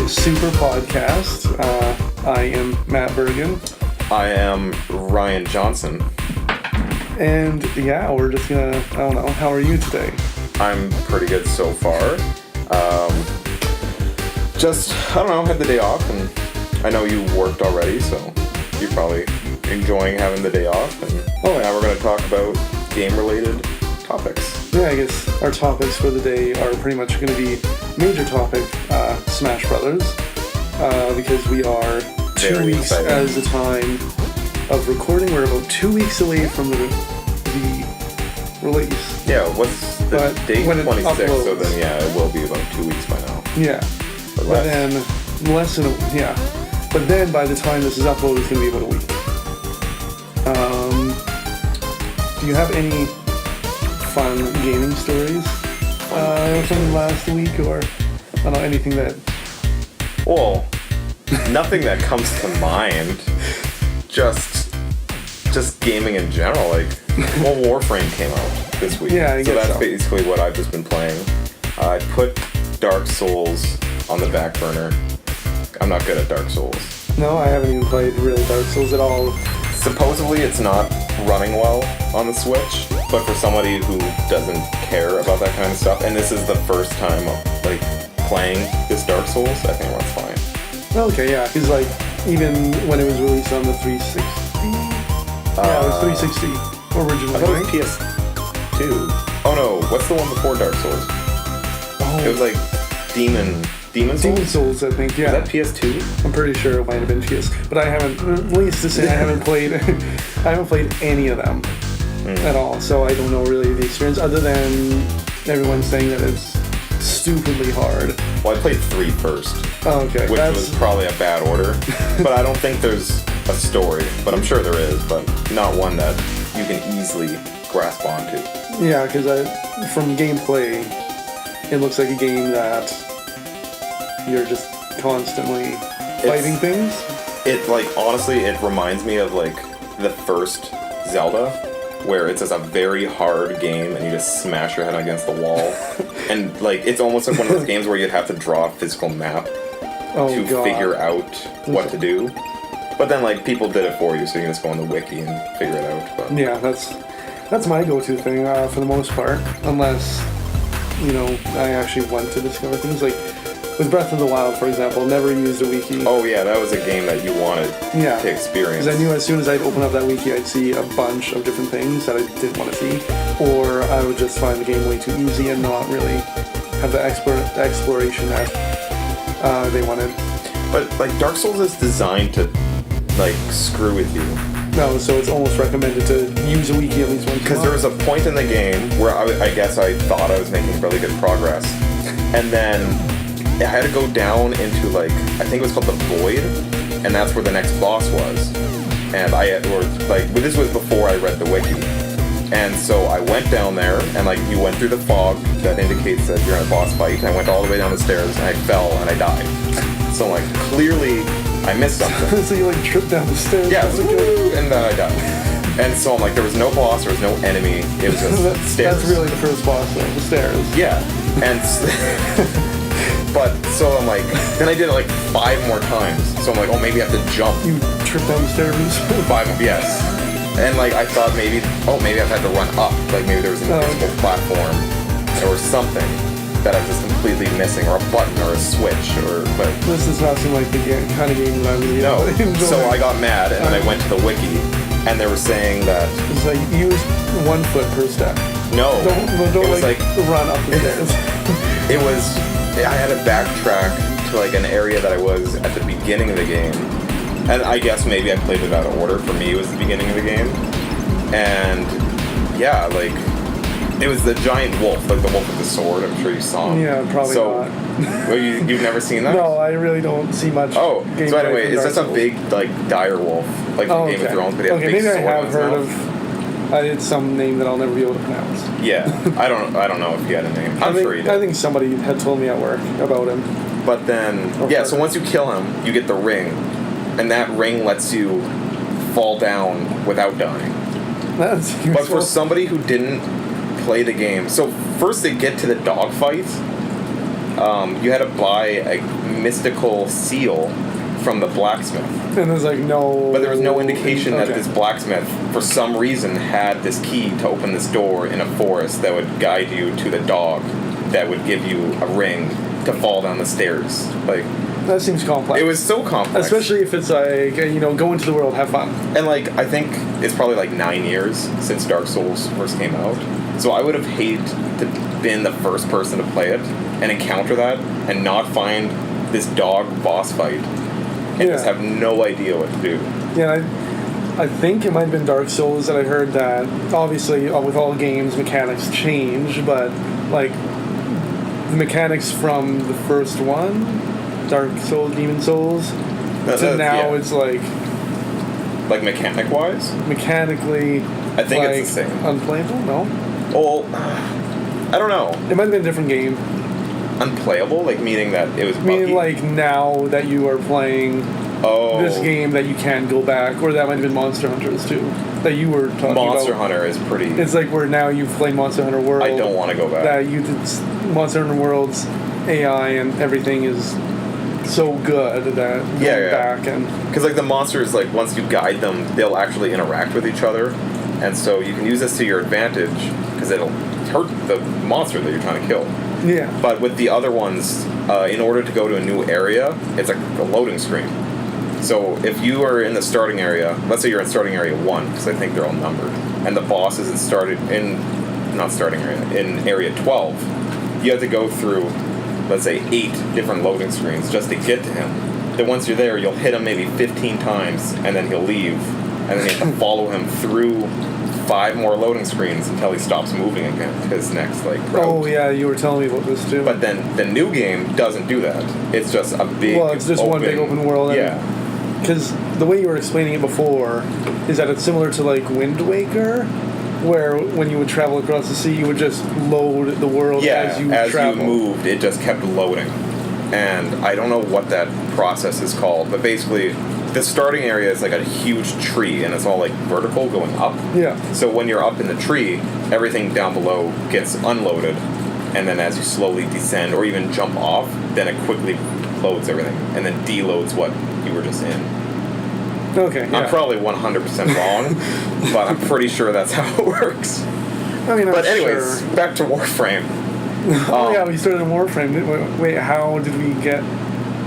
super podcast. I am Matt Bergen. I am Ryan Johnson. And yeah, we're just gonna, I don't know, how are you today? I'm pretty good so far. I don't know, had the day off, and I know you worked already, so you're probably enjoying having the day off. And now we're going to talk about game-related topics. Yeah, I guess our topics for the day are pretty much going to be major topic, Smash Brothers, because we are Very 2 weeks exciting. as the time of recording. We're about 2 weeks away from the release. Yeah, what's the But date? when it 26, so uploads. then yeah, it will be about 2 weeks by now. Yeah. Or But less. then, less than But then by the time this is uploaded, it's going to be about a week. Do you have any fun gaming stories from last week, or I don't know, anything that... Well, nothing that comes to mind. Just gaming in general. Like, well, Warframe came out this week. Yeah, I so guess that's so. basically what I've just been playing. I put Dark Souls on the back burner. I'm not good at Dark Souls. No, I haven't even played really Dark Souls at all. Supposedly it's not running well on the Switch, but for somebody who doesn't care about that kind of stuff, and this is the first time like playing this Dark Souls, I think it runs fine. Okay, yeah, because like, even when it was released on the 360... yeah, it was 360 originally, I thought it right? was PS2. Oh no, what's the one before Dark Souls? It was like Demon Souls? Demon Souls, I think, yeah. Is that PS2? I'm pretty sure it might have been PS, but I haven't. Needless to say, I haven't played. I haven't played any of them at all, so I don't know really the experience. Other than everyone saying that it's stupidly hard. Well, I played 3 first, Oh, okay, which was probably a bad order. But I don't think there's a story. But I'm sure there is, but not one that you can easily grasp onto. yeah, because from gameplay, it looks like a game that you're just constantly fighting things. It, like, honestly, it reminds me of, like, the first Zelda, where it's just a very hard game and you just smash your head against the wall. And, like, it's almost like one of those games where you'd have to draw a physical map to figure out what to do. But then, like, people did it for you, so you can just go on the wiki and figure it out. But Yeah, that's my go-to thing for the most part, unless, I actually want to discover things. Like, with Breath of the Wild, for example, never used a wiki. oh yeah, that was a game that you wanted Yeah. to experience. Because I knew as soon as I'd open up that wiki, I'd see a bunch of different things that I didn't want to see, or I would just find the game way too easy and not really have the exploration that they wanted. But, like, Dark Souls is designed to, like, screw with you. No, so it's almost recommended to use a wiki at least once. Because there was a point in the game where I guess I thought I was making really good progress. And then I had to go down into, like, I think it was called the Void, and that's where the next boss was. And this was before I read the wiki. And so I went down there, and, like, you went through the fog that indicates that you're in a boss fight, and I went all the way down the stairs, and I fell, and I died. So, like, clearly I missed something. So you like tripped down the stairs. Yeah, it was like, "Woo," and then I died. And so I'm like, there was no boss, there was no enemy, it was just stairs. That's really the first boss though, the stairs. Yeah, and but so I'm like, then I did it like 5 more times. So I'm like, oh, maybe I have to jump. You tripped down the stairs. 5, yes. And like I thought maybe I've had to run up. Like maybe there was an invisible platform or something that I'm just completely missing, or a button or a switch, but This does not seem like the kind of game that I would no. enjoy. So I got mad and then I went to the wiki, and they were saying that It's like use 1 foot per step. no, Don't it was like run up the stairs. it was. I had to backtrack to like an area that I was at the beginning of the game, and I guess maybe I played it out of order. For me, it was the beginning of the game, and yeah, like. It was the giant wolf, like the wolf with the sword. I'm sure you saw him. Yeah, probably so, not. Well, you've never seen that? No, I really don't see much. Oh, gameplay so anyway, from it's Dark just a Souls. big, like, dire wolf, like from Game of Thrones, but he has a big maybe I sword in have his heard mouth. of. It's some name that I'll never be able to pronounce. Yeah, I don't know if he had a name. I'm sure he did. I think somebody had told me at work about him. But then, yeah, so once you kill him, you get the ring, and that ring lets you fall down without dying. That's useful. But for somebody who didn't play the game, so first they get to the dogfight, you had to buy a mystical seal from the blacksmith. And there's like no... But there was no indication that Okay. this blacksmith, for some reason, had this key to open this door in a forest that would guide you to the dog that would give you a ring to fall down the stairs. Like, That seems complex. it was so complex. Especially if it's like, go into the world, have fun. And like, I think it's probably like 9 years since Dark Souls first came out. So I would have hated to been the first person to play it and encounter that and not find this dog boss fight and just have no idea what to do. Yeah, I think it might have been Dark Souls that I heard that, obviously, with all games, mechanics change, but, like, the mechanics from the first one, Dark Souls, Demon Souls, to now it's, like mechanic-wise? Mechanically, I think like, it's the same. Unplayable? No? Well, I don't know. It might have been a different game. Unplayable? Like, meaning that it was buggy? Meaning, like, now that you are playing this game that you can go back, or that might have been Monster Hunters, too, that you were talking about. Monster Hunter is pretty... It's like where now you've played Monster Hunter World. I don't want to go back. That Monster Hunter World's AI and everything is so good that going back and... Because, like, the monsters, like, once you guide them, they'll actually interact with each other. And so you can use this to your advantage, because it'll hurt the monster that you're trying to kill. Yeah. But with the other ones, in order to go to a new area, it's like a loading screen. So if you are in the starting area, let's say you're in starting area 1, because I think they're all numbered, and the boss is in area 12, you have to go through, let's say, 8 different loading screens just to get to him. Then once you're there, you'll hit him maybe 15 times, and then he'll leave, and then you have to follow him through 5 more loading screens until he stops moving again to his next, like, route. Oh, yeah, you were telling me about this, too. But then the new game doesn't do that. It's just a big Well, it's just one big open world. Yeah. Because the way you were explaining it before is that it's similar to, like, Wind Waker, where when you would travel across the sea, you would just load the world as you travel. You moved, it just kept loading. And I don't know what that process is called, but basically the starting area is like a huge tree, and it's all like vertical going up. Yeah. So when you're up in the tree, everything down below gets unloaded, and then as you slowly descend or even jump off, then it quickly loads everything, and then deloads what you were just in. Okay, yeah. I'm probably 100% wrong, but I'm pretty sure that's how it works. I mean, But anyways, back to Warframe. Yeah, we started in Warframe. Wait, how did we get...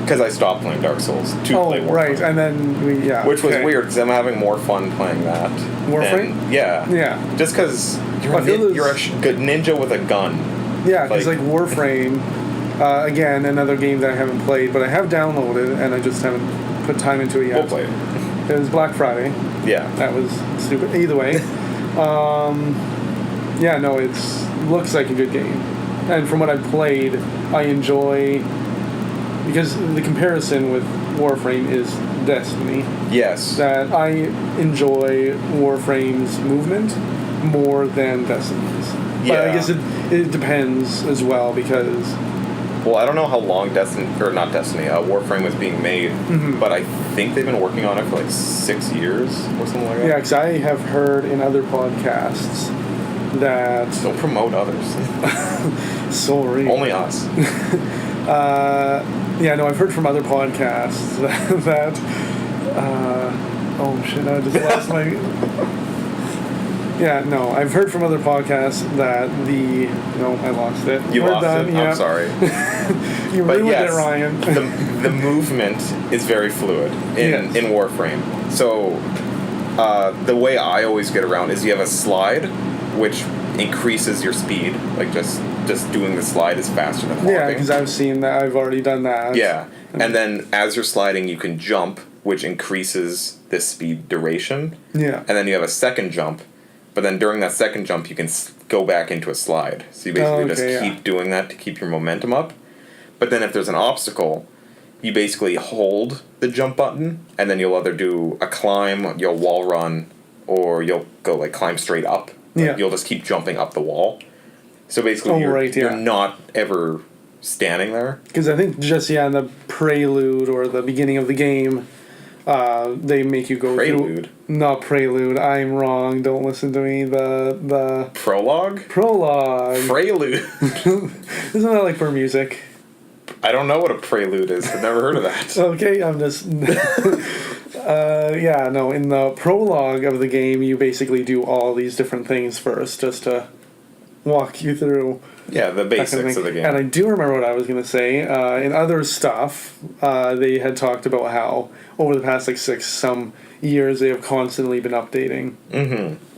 Because I stopped playing Dark Souls to play Warframe. Right, and then we, Which was weird, because I'm having more fun playing that. Warframe? Yeah. Yeah. Just because you're a good ninja with a gun. Yeah, because like Warframe, again, another game that I haven't played, but I have downloaded, and I just haven't put time into it yet. We'll play it. It was Black Friday. Yeah. That was stupid. Either way. Yeah, no, it looks like a good game. And from what I've played, I enjoy... Because the comparison with Warframe is Destiny. Yes. That I enjoy Warframe's movement more than Destiny's. Yeah. But I guess it depends as well, because... Well, I don't know how long Warframe was being made, but I think they've been working on it for like 6 years or something like that. Yeah, because I have heard in other podcasts that... Don't promote others. Sorry. Only us. Yeah, no, I've heard from other podcasts that oh shit, I just lost my... Yeah, no, I've heard from other podcasts that no, I lost it. You lost it? Yeah. I'm sorry. You ruined it, Ryan. the movement is very fluid in Warframe. So, the way I always get around is you have a slide, which increases your speed. Like, just doing the slide is faster than walking. Yeah, because I've seen that. I've already done that. Yeah, and then as you're sliding, you can jump, which increases the speed duration. Yeah. And then you have a second jump, but then during that second jump, you can go back into a slide. So you basically keep doing that to keep your momentum up. But then if there's an obstacle, you basically hold the jump button, and then you'll either do a climb, you'll wall run, or you'll go like climb straight up. Yeah. You'll just keep jumping up the wall. So basically, you're not ever standing there. Because I think just in the prelude or the beginning of the game, they make you go Prelude? through... Not prelude. I'm wrong. Don't listen to me. The Prologue? Prologue. Prelude. Isn't that like for music? I don't know what a prelude is. I've never heard of that. Okay, I'm just. Yeah, no. In the prologue of the game, you basically do all these different things first, just to walk you through. Yeah, the that kind basics thing. of the game. And I do remember what I was going to say. In other stuff, they had talked about how over the past like some years they have constantly been updating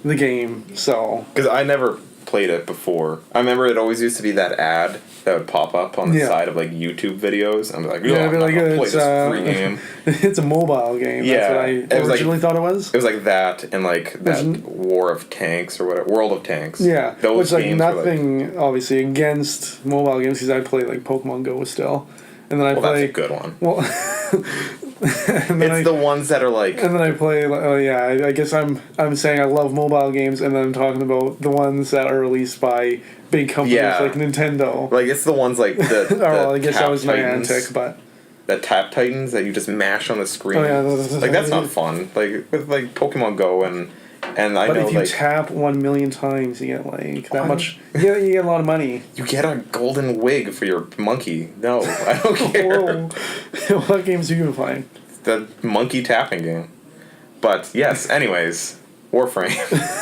the game. So Because I never played it before. I remember it always used to be that ad that would pop up on the Yeah. side of like YouTube videos. I'm like, oh, yeah, I'm not gonna play it's this free game. it's a mobile game. Yeah, That's what I it was originally thought it was. It was like that and like that There's War of Tanks or whatever, World of Tanks. Yeah, those which like games were, nothing obviously against mobile games because I play like Pokemon Go still, and then I Well, play that's a good one. well. and then It's the ones that are like, and then I play. Oh yeah, I guess I'm saying I love mobile games, and then I'm talking about the ones that are released by big companies Yeah. like Nintendo. it's the ones like the. Oh, well, I guess that Tap was Titans, Niantic, but the Tap Titans that you just mash on the screen. Oh, yeah, like that's not fun. Like with like Pokemon Go and I but know if you like tap 1 million times, you get like that Oh, much. You get a lot of money. you get a golden wig for your monkey. No, I don't care. Whoa. What games have you been playing? The monkey tapping game. But yes, anyways, Warframe.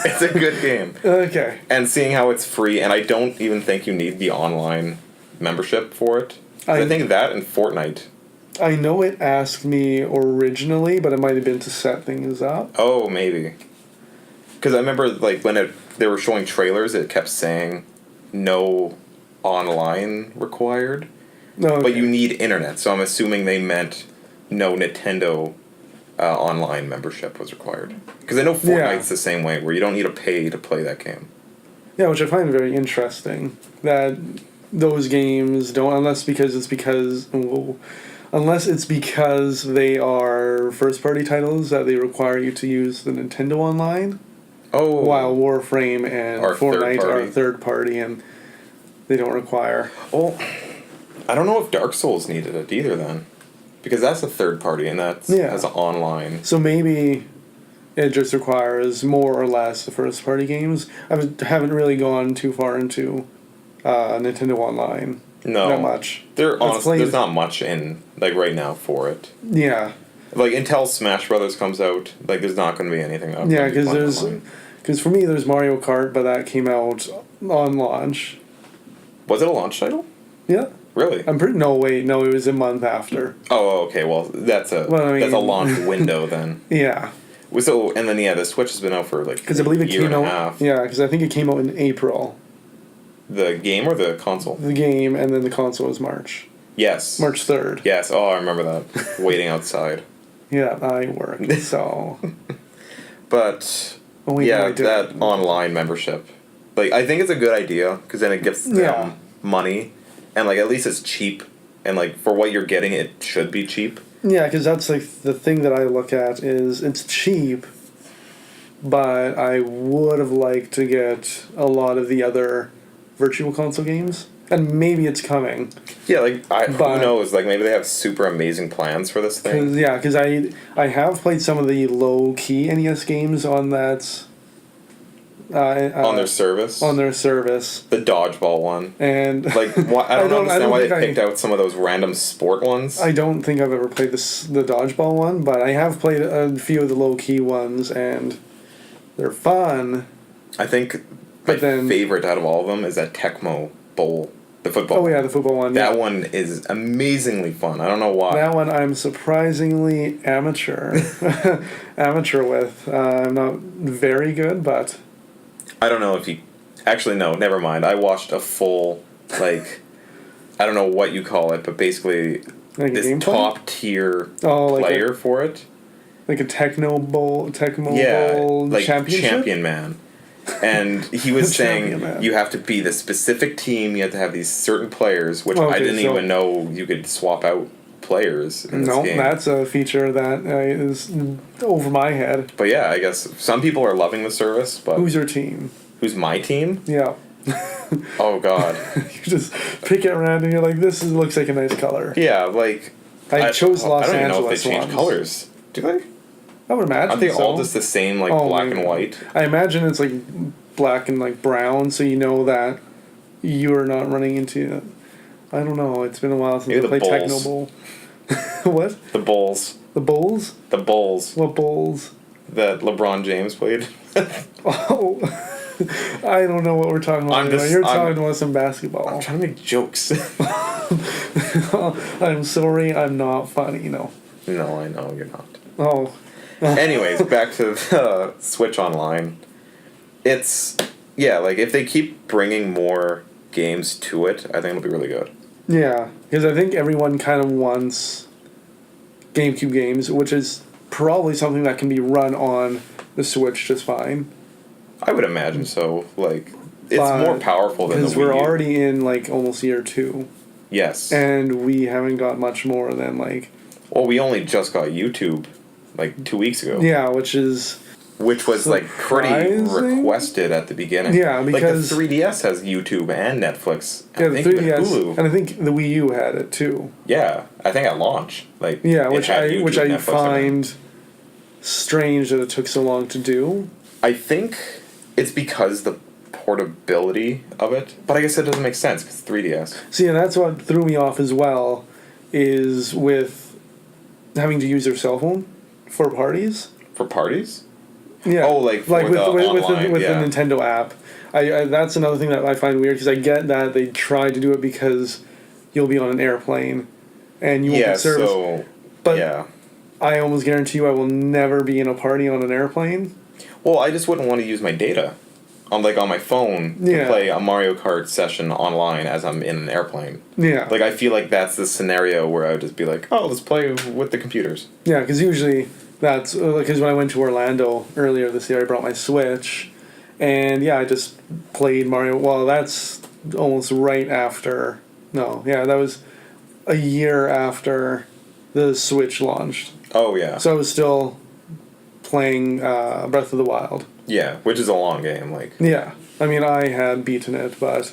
It's a good game. Okay. And seeing how it's free, and I don't even think you need the online membership for it. I think that and Fortnite. I know it asked me originally, but it might have been to set things up. Oh, maybe. Because I remember like when they were showing trailers, it kept saying no online required. No, okay. But you need internet, so I'm assuming they meant no Nintendo online membership was required. Because I know Fortnite's the same way, where you don't need to pay to play that game. Yeah, which I find very interesting that those games don't, unless it's because they are first-party titles that they require you to use the Nintendo Online, Oh. while Warframe and Are Fortnite third-party. are third-party and they don't require. Well, I don't know if Dark Souls needed it either then. Because that's a third party and that's an online. So maybe it just requires more or less the first-party games. I haven't really gone too far into Nintendo Online. No. Not much. There's not much in, like, right now for it. Yeah. Like, until Smash Brothers comes out, like, there's not going to be anything up. Yeah, because for me there's Mario Kart, but that came out on launch. Was it a launch title? Yeah. Really? No, it was a month after. Oh, okay. Well, that's a launch window then. Yeah. So and then the Switch has been out for like because I believe it year came and a out. half. Yeah, because I think it came out in April. The game or the console? The game, and then the console was March. Yes. March 3rd. Yes. Oh, I remember that. Waiting outside. Yeah, I worked, so. But that online membership, like I think it's a good idea because then it gives them money, and like at least it's cheap, and like for what you're getting, it should be cheap. Yeah, because that's like the thing that I look at is it's cheap, but I would have liked to get a lot of the other Virtual Console games, and maybe it's coming. Yeah, like who knows? Like maybe they have super amazing plans for this thing. Because I have played some of the low key NES games on that. On their service. On their service. The dodgeball one. And like I don't understand why they picked out some of those random sport ones. I don't think I've ever played the dodgeball one, but I have played a few of the low key ones, and they're fun. I think my favorite out of all of them is that Tecmo Bowl, the football. Oh yeah, the football one. That one is amazingly fun. I don't know why. That one I'm surprisingly amateur with. I'm not very good, but I don't know if you... Actually, no, never mind. I watched a full, like... I don't know what you call it, but basically like this top-tier player for it. Like a Tecmo Bowl like championship? Champion Man. And he was saying you have to be the specific team, you have to have these certain players, which I didn't even know you could swap out players in this game. That's a feature that is over my head. But yeah, I guess some people are loving the service, but... Who's your team? Who's my team? Yeah. Oh, God. You just pick it around and you're like, this looks like a nice color. Yeah, like... I chose Los Angeles. I don't even know if they change colors. Do they? I would imagine Aren't they all just the same, like, black and white? I imagine it's, like, black and, like, brown, so you know that you're not running into I don't know. It's been a while since Maybe I played the Techno Bulls. Bowl. What? The Bulls. The Bulls? The Bulls What Bulls? that LeBron James played. Oh, I don't know what we're talking about. You're talking about some basketball. I'm trying to make jokes. I'm sorry, I'm not funny. No. No, I know you're not. Oh. Anyways, back to the Switch Online. It's, yeah, like, if they keep bringing more games to it, I think it'll be really good. Yeah, because I think everyone kind of wants GameCube games, which is probably something that can be run on the Switch just fine. I would imagine so. Like, it's more powerful than the Wii Because we're U. already in, like, almost year 2. Yes. And we haven't got much more than, like... Well, we only just got YouTube, like, 2 weeks ago. Yeah, which was, like, pretty surprising? requested at the beginning. Yeah, because... Like, the 3DS has YouTube and Netflix. Yeah, I the think even 3DS, Hulu. and I think the Wii U had it, too. Yeah, I think at launch. Like, Yeah, it which had I YouTube, which I Netflix, and find strange that it took so long to do. I think it's because the portability of it, but I guess it doesn't make sense because 3DS. See, and that's what threw me off as well, is with having to use your cell phone for parties. For parties? Yeah. Oh, like for the online, with yeah. the Nintendo app. I that's another thing that I find weird, because I get that they tried to do it because you'll be on an airplane and you won't Yeah, get service. so, But yeah. I almost guarantee you I will never be in a party on an airplane. Well, I just wouldn't want to use my data on my phone to Yeah. play a Mario Kart session online as I'm in an airplane. Yeah. Like, I feel like that's the scenario where I would just be like, oh, let's play with the computers. Yeah, because usually that's because when I went to Orlando earlier this year, I brought my Switch, and yeah, I just played Mario. Well, that's almost right after. No, yeah, that was a year after the Switch launched. Oh, yeah. So I was still playing Breath of the Wild. Yeah, which is a long game, like... Yeah, I mean, I had beaten it, but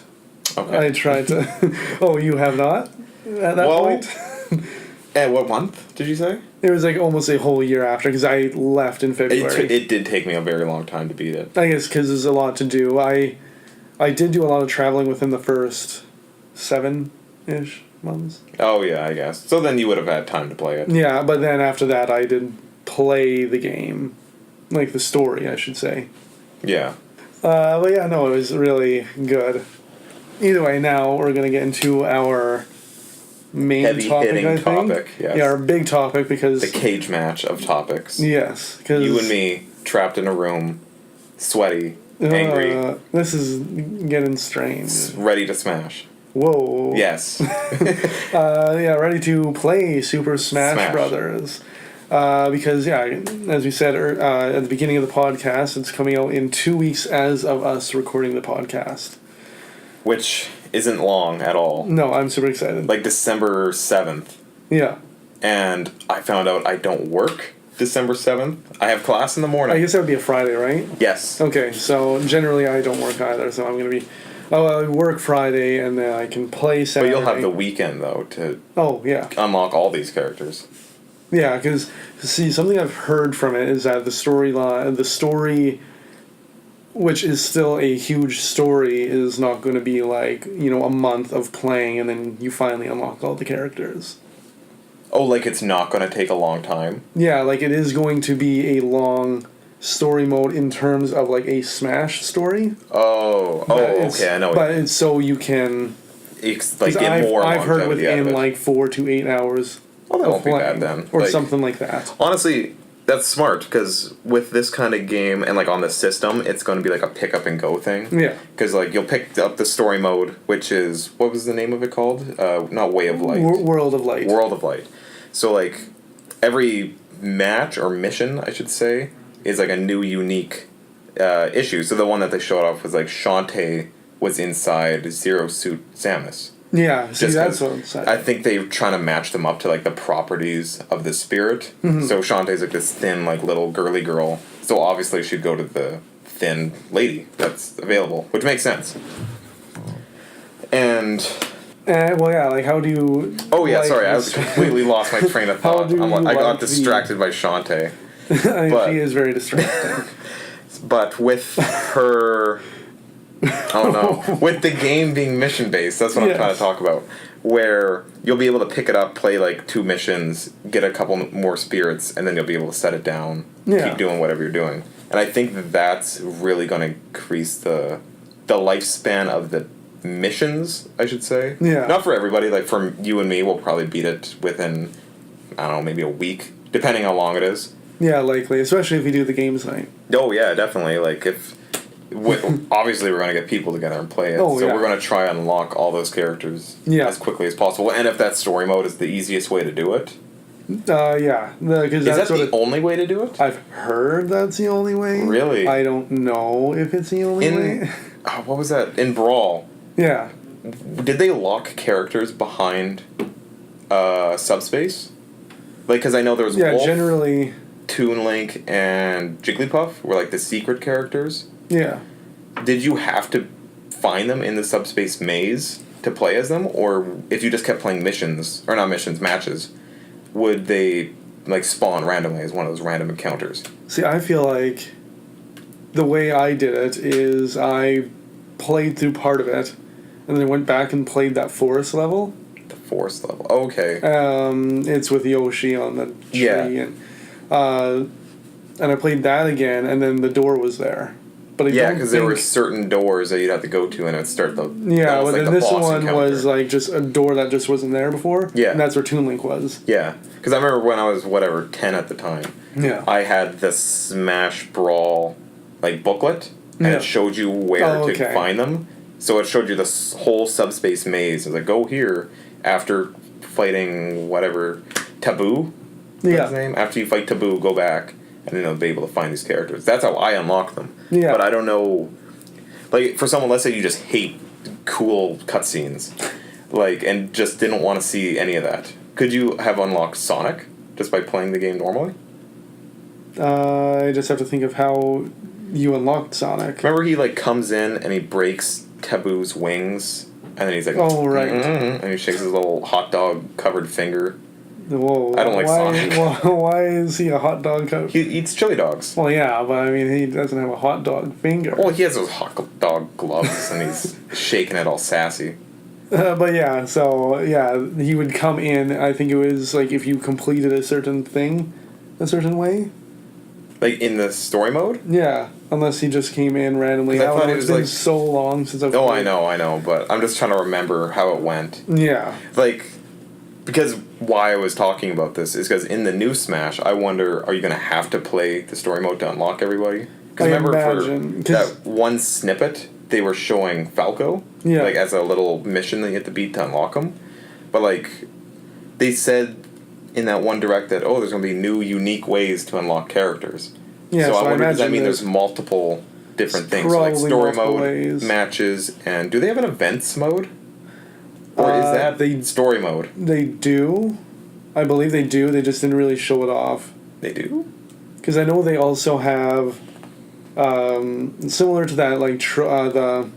Okay. I tried to. Oh, you have not at that Well, point? At what month did you say? It was like almost a whole year after, because I left in February. It did take me a very long time to beat it. I guess because there's a lot to do. I did do a lot of traveling within the first 7-ish months. Oh, yeah, I guess. So then you would have had time to play it. Yeah, but then after that, I did play the game. Like, the story, I should say. Yeah. But yeah, no, it was really good. Either way, now we're going to get into our main topic, Heavy-hitting I think. topic, yes. Yeah, our big topic, because... The cage match of topics. Yes, because... You and me, trapped in a room, sweaty, angry, This is getting strange. ready to smash. Whoa. Yes. Yeah, ready to play Super Smash Brothers. Because, yeah, as we said at the beginning of the podcast, it's coming out in 2 weeks as of us recording the podcast. Which isn't long at all. No, I'm super excited. Like December 7th. Yeah. And I found out I don't work December 7th. I have class in the morning. I guess that would be a Friday, right? Yes. Okay, so generally I don't work either, so I'm going to be... Oh, I work Friday, and then I can play Saturday. But you'll have the weekend, though, to yeah. unlock all these characters. Yeah, because, see, something I've heard from it is that the story, which is still a huge story, is not going to be like, a month of playing and then you finally unlock all the characters. Oh, like it's not going to take a long time? Yeah, like it is going to be a long story mode in terms of like a Smash story. Okay, I know. But it's so you can... get more I've heard longevity out of within it. like 4 to 8 hours. Well, that of won't be playing, bad then. or Like, something like that. Honestly, that's smart, because with this kind of game, and like on the system, it's going to be like a pick up and go thing. Yeah. Because like you'll pick up the story mode, which is, what was the name of it called? Not Way of Light. World of Light. World of Light. So like every match or mission, I should say, is like a new unique issue. So the one that they showed off was like Shantae was inside Zero Suit Samus. Yeah, see, Just that's 'cause what I'm saying. I think they're trying to match them up to like the properties of the spirit. Mm-hmm. So Shantae's like this thin, like little girly girl. So obviously she'd go to the thin lady that's available, which makes sense. And well, yeah, like how do you... oh yeah, like sorry, I this- completely lost my train of How thought. do I you got like distracted by Shantae. I mean, but- she is very distracting. But with her, oh no, with the game being mission based, that's what I'm Yes. trying to talk about. where you'll be able to pick it up, play like 2 missions, get a couple more spirits, and then you'll be able to set it down, keep doing whatever you're doing. And I think that's really going to increase the lifespan of the missions, I should say. Yeah. Not for everybody. Like, for you and me, we'll probably beat it within, I don't know, maybe a week, depending how long it is. Yeah, likely. Especially if we do the games night. Oh, yeah, definitely. Like, obviously we're going to get people together and play it. Oh, so yeah. we're going to try and unlock all those characters as quickly as possible. And if that story mode is the easiest way to do it. Yeah. Is that the only way to do it? I've heard that's the only way. Really? I don't know if it's the only way. What was that? In Brawl. Yeah. Did they lock characters behind Subspace? Like, because I know there was Wolf, generally. Toon Link, and Jigglypuff were like the secret characters. Yeah. Did you have to find them in the Subspace maze to play as them? Or if you just kept playing matches, would they like spawn randomly as one of those random encounters? See, I feel like the way I did it is I played through part of it and then went back and played that forest level. The forest level. Okay. It's with Yoshi on the tree. And I played that again, and then the door was there. But because there were certain doors that you'd have to go to, and it would start the but like then the this boss one encounter. was like just a door that just wasn't there before. Yeah, and that's where Toon Link was. Yeah, because I remember when I was 10 at the time. Yeah, I had the Smash Brawl like booklet, and it showed you where to find them. So it showed you the whole Subspace maze. It was like, go here after fighting whatever Taboo. His name. After you fight Taboo, go back, and then they'll be able to find these characters. That's how I unlock them. Yeah. But I don't know, like, for someone, let's say you just hate cool cutscenes, like, and just didn't want to see any of that. Could you have unlocked Sonic just by playing the game normally? I just have to think of how you unlocked Sonic. Remember he, like, comes in and he breaks Taboo's wings, and then he's like, oh, right. And he shakes his little hot dog covered finger. Whoa, I don't like Sonic. Why is he a hot dog? He eats chili dogs. Well, yeah, but I mean, he doesn't have a hot dog finger. Well, he has those hot dog gloves, and he's shaking it all sassy. But yeah, so yeah, he would come in. I think it was like if you completed a certain thing, a certain way. Like in the story mode? Yeah, unless he just came in randomly. I thought it's been so long since I've played. I know, but I'm just trying to remember how it went. Yeah. Like, because why I was talking about this is because in the new Smash, I wonder, are you going to have to play the story mode to unlock everybody? Because remember for that one snippet, they were showing Falco, like as a little mission that you have to beat to unlock him. But like, they said in that one direct that, there's going to be new, unique ways to unlock characters. Yeah, so I wonder, does that mean there's multiple different things? Like story mode, matches, and do they have an events mode? Or is that story mode? They do. I believe they do. They just didn't really show it off. They do? Because I know they also have, similar to that, like the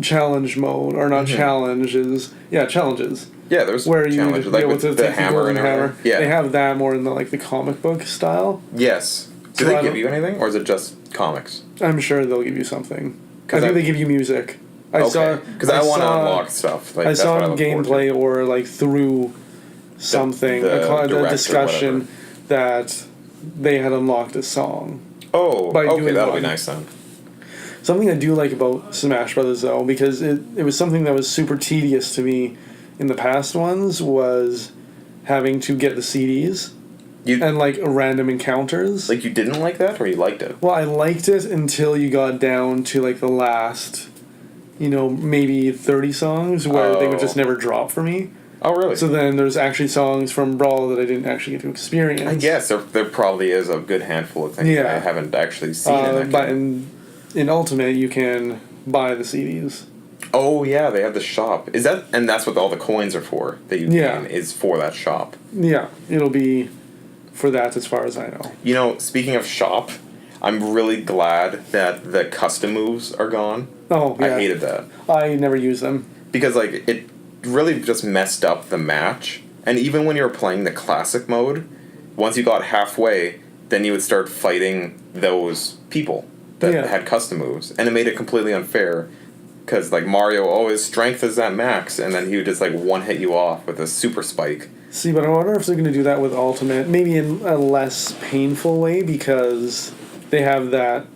challenge mode, or not challenges. Yeah, challenges. Yeah, there's where you challenges, like with the hammer and hammer. Yeah. They have that more in the comic book style. Yes. Do they give you anything, or is it just comics? I'm sure they'll give you something. I think they give you music. Because I want to unlock stuff. Like, I saw gameplay or like through something, a discussion that they had unlocked a song. Oh, okay, that'll be nice then. Something I do like about Smash Brothers though, because it was something that was super tedious to me in the past ones, was having to get the CDs and like random encounters. Like, you didn't like that, or you liked it? Well, I liked it until you got down to like the last, maybe 30 songs where they would just never drop for me. Oh, really? So then there's actually songs from Brawl that I didn't actually get to experience. I guess there probably is a good handful of things that I haven't actually seen in that game. But in Ultimate, you can buy the CDs. Oh, yeah, they have the shop. And that's what all the coins are for, that you gain, is for that shop. Yeah, it'll be for that as far as I know. Speaking of shop, I'm really glad that the custom moves are gone. Oh, yeah. I hated that. I never use them. Because, like, it really just messed up the match. And even when you were playing the classic mode, once you got halfway, then you would start fighting those people that had custom moves. And it made it completely unfair. Because, like, Mario, his strength is at max, and then he would just, like, one-hit you off with a super spike. See, but I wonder if they're going to do that with Ultimate, maybe in a less painful way, because they have that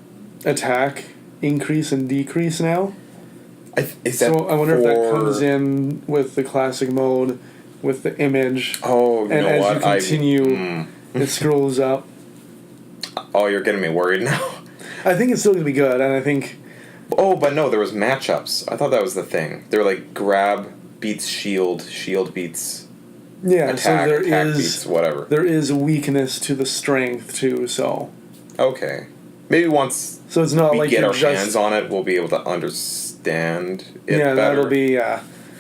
attack increase and decrease now. So I wonder if that comes in with the classic mode, with the image. Oh, you and know as what? you continue, it scrolls up. Oh, you're getting me worried now. I think it's still going to be good, and I think... Oh, but no, there was matchups. I thought that was the thing. They were like grab beats shield, shield beats yeah, attack, so there attack is beats whatever. There is a weakness to the strength too, so... Okay. Maybe once so it's not we like get our just... hands on it, we'll be able to understand it yeah, better. that'll be...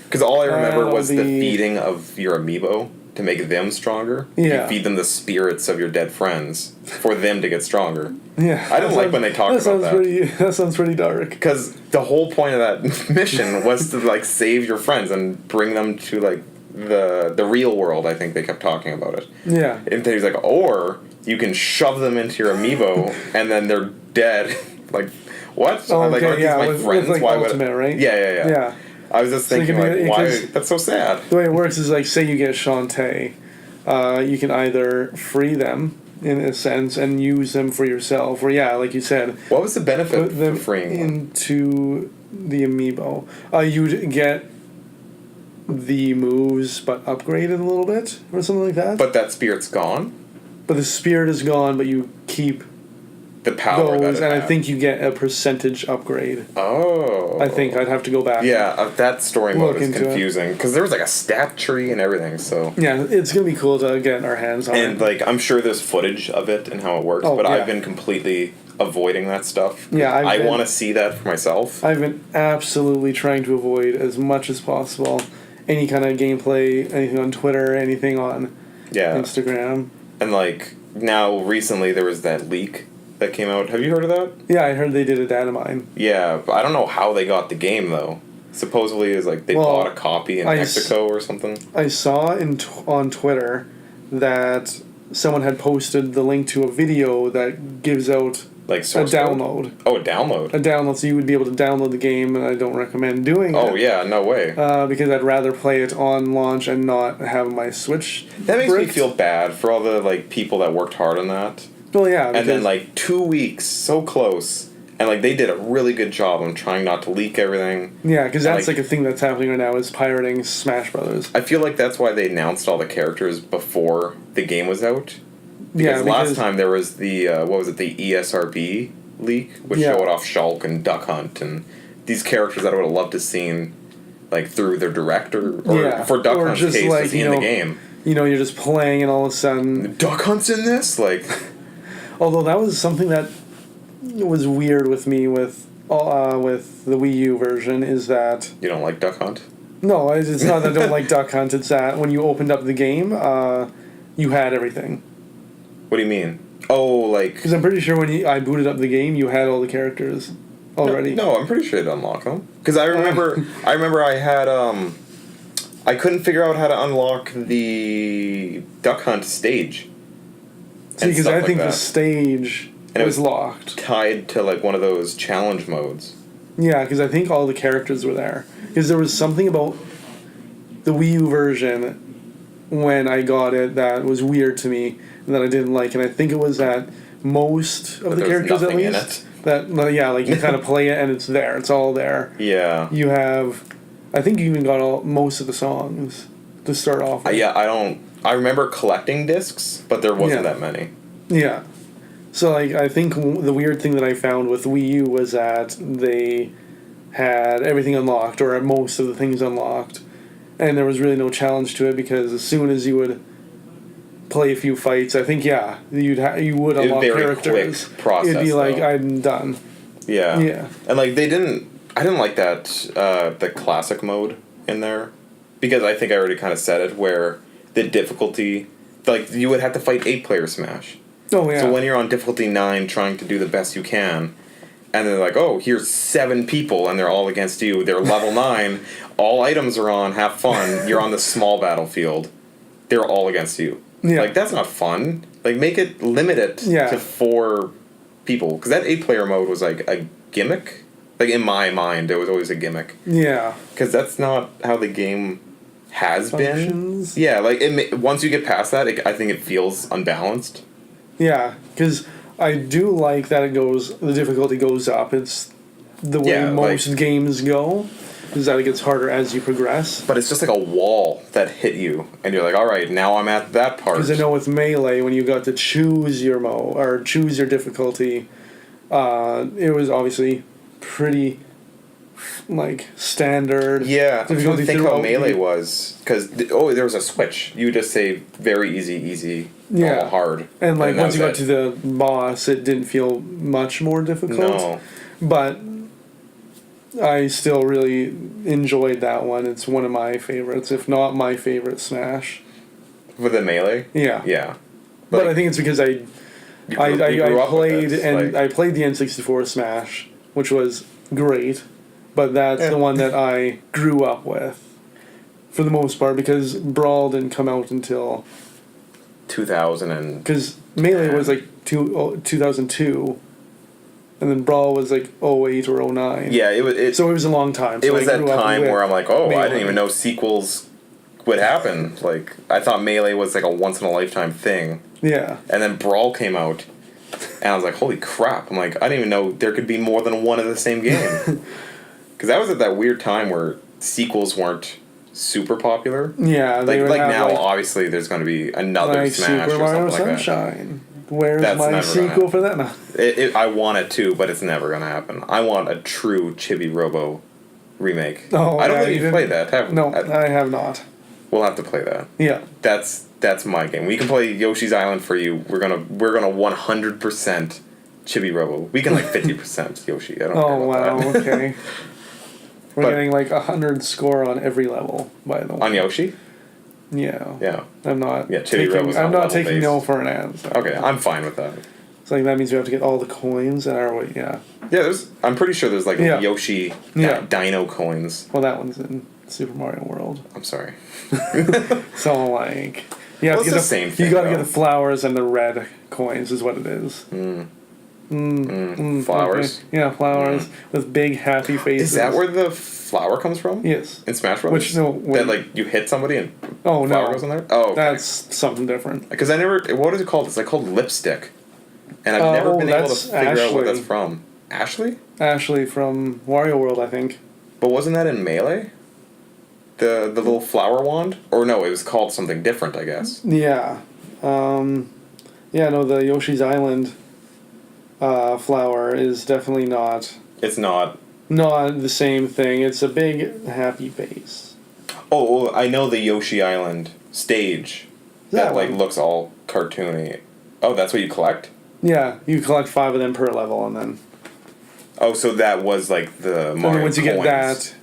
Because all I remember that'll was the be- feeding of your amiibo to make them stronger. Yeah. You feed them the spirits of your dead friends for them to get stronger. Yeah. I didn't like when they talked about that. That sounds pretty dark. Because the whole point of that mission was to, like, save your friends and bring them to, like, the real world. I think they kept talking about it. Yeah. And then he's like, or you can shove them into your amiibo and then they're dead. Like, what? Oh, I'm like, okay, aren't yeah, these my with, friends? like, Why Ultimate, would right? Yeah. Yeah. I was just So you thinking, can be- like, why? 'cause- That's so sad. The way it works is, like, say you get Shantae, you can either free them, in a sense, and use them for yourself, or, yeah, like you said, What was the benefit put them for freeing one? into the amiibo. You'd get the moves, but upgraded a little bit, or something like that. But that spirit's gone? But the spirit is gone, but you keep The power those, that and it I had. think you get a percentage upgrade. Oh. I think I'd have to go back. Yeah, that story mode Look is into it. confusing. Because there was, like, a stat tree and everything, so... Yeah, it's gonna be cool to get our hands on And, it. like, I'm sure there's footage of it and how it works, Oh, but yeah. I've been completely avoiding that stuff. Yeah, I want to see that for myself. I've been absolutely trying to avoid as much as possible any kind of gameplay, anything on Twitter, anything on Yeah. Instagram. And, like, now recently there was that leak that came out. Have you heard of that? Yeah, I heard they did a data mine. Yeah, but I don't know how they got the game, though. Supposedly it's like they Well, bought a copy in I Mexico or something. I saw on Twitter that someone had posted the link to a video that gives out Like a source code? download. Oh, a download. A download, so you would be able to download the game, and I don't recommend doing Oh, it. yeah, no way. Because I'd rather play it on launch and not have my Switch. That makes me bricked. feel bad for all the, like, people that worked hard on that. Well, yeah. And then, because- like, 2 weeks, so close. And, like, they did a really good job on trying not to leak everything. yeah, because that's like- like a thing that's happening right now is pirating Smash Brothers. I feel like that's why they announced all the characters before the game was out. Yeah, Because last time there was the, the ESRB leak, which Yeah. showed off Shulk and Duck Hunt and these characters that I would have loved to seen, like, through their director, or Yeah, for Duck or Hunt's just, case, like, is he you in the know, game? You know, you're just playing, and all of a sudden, Duck Hunt's in this? Like, although that was something that was weird with me with the Wii U version is that you don't like Duck Hunt? no, it's not that I don't like Duck Hunt. It's that when you opened up the game, you had everything. What do you mean? Oh, like... Because I'm pretty sure when I booted up the game, you had all the characters already. No, I'm pretty sure they unlock them. Because I remember I had, I couldn't figure out how to unlock the Duck Hunt stage. See, and because stuff I like think the that. stage And it was was- locked. Tied to, like, one of those challenge modes. Yeah, because I think all the characters were there. Because there was something about the Wii U version when I got it that was weird to me and that I didn't like, and I think it was that most of But the there was characters, at nothing in least, that like you kind of play it and it's there, it's all there. Yeah. You have, I think you even got most of the songs to start off with. I remember collecting discs, but there wasn't Yeah. that many. Yeah. So, like, I think the weird thing that I found with Wii U was that they had everything unlocked, or most of the things unlocked, and there was really no challenge to it because as soon as you would play a few fights, I think, yeah, you would It was unlock very characters. quick process, It'd be like, though. I'm done. Yeah. Yeah. And, like, I didn't like that, the classic mode in there. Because I think I already kind of said it, where the difficulty, like, you would have to fight 8-player Smash. Oh, yeah. So when you're on difficulty 9 trying to do the best you can, and they're like, oh, here's 7 people, and they're all against you. They're level 9. All items are on. Have fun. You're on the small battlefield. They're all against you. Yeah. Like, that's not fun. Like, limit it Yeah. to 4 people. Because that 8-player mode was, like, a gimmick. Like, in my mind, it was always a gimmick. Yeah. Because that's not how the game has Functions. been. Yeah, like, once you get past that, I think it feels unbalanced. Yeah, because I do like that the difficulty goes up. It's the way most games go, is that it gets harder as you progress. But it's just like a wall that hit you, and you're like, all right, now I'm at that part. Because I know with Melee, when you got to choose your or choose your difficulty, it was obviously pretty, like, standard. Yeah, I'm trying to think how Melee the, was. Because, there was a switch. You would just say very easy, normal, hard. And, like, once you got to the boss, it didn't feel much more difficult. No. But I still really enjoyed that one. It's one of my favorites, if not my favorite Smash. With the Melee? Yeah. Yeah. But I think it's because I played the N64 Smash, which was great, but that's the one that I grew up with, for the most part, because Brawl didn't come out until 2000 because Melee was like 2002, and then Brawl was like 08 or 09. Yeah, so it was a long time. So it was that time where I'm like, I didn't even know sequels would happen. Like, I thought Melee was like a once in a lifetime thing. Yeah. And then Brawl came out, and I was like, holy crap. I'm like, I didn't even know there could be more than one of the same game. Because that was at that weird time where sequels weren't super popular. Yeah. Like now, obviously, there's going to be another like Smash Super or something Mario like Sunshine. Where's That's my sequel for that now? I want it too, but it's never going to happen. I want a true Chibi Robo remake. Oh, I don't think you've played that, have you? No, I have not. We'll have to play that. Yeah. That's my game. We can play Yoshi's Island for you. We're gonna 100% Chibi Robo. We can like 50% Yoshi. I don't care about that. Okay. We're getting like 100 score on every level, by the way. On Yoshi? Yeah. Yeah. I'm not. Yeah, Chibi Robo's I'm not taking based. no for an answer. Okay, I'm fine with that. It's like that means we have to get all the coins and our way. Yeah. Yeah, I'm pretty sure there's like Yoshi Dino coins. Well, that one's in Super Mario World. I'm sorry. So like, you have to get the same thing. You got to get the flowers and the red coins, is what it is. Flowers. Okay. Yeah, flowers with big happy faces. Is that where the flower comes from? Yes. In Smash Bros. That like you hit somebody and flower goes in there. Oh, okay. That's something different. Because I never. What is it called? It's like called lipstick, and I've never been able to figure out what that's from. Ashley. Ashley from Wario World, I think. But wasn't that in Melee? The little flower wand? Or no, it was called something different, I guess. Yeah. The Yoshi's Island flower is definitely not... It's not... Not the same thing. It's a big happy face. Oh, I know the Yoshi Island stage that like looks all cartoony. Oh, that's what you collect? Yeah, you collect 5 of them per level, and then... Oh, so that was like the Mario once you coins. get that...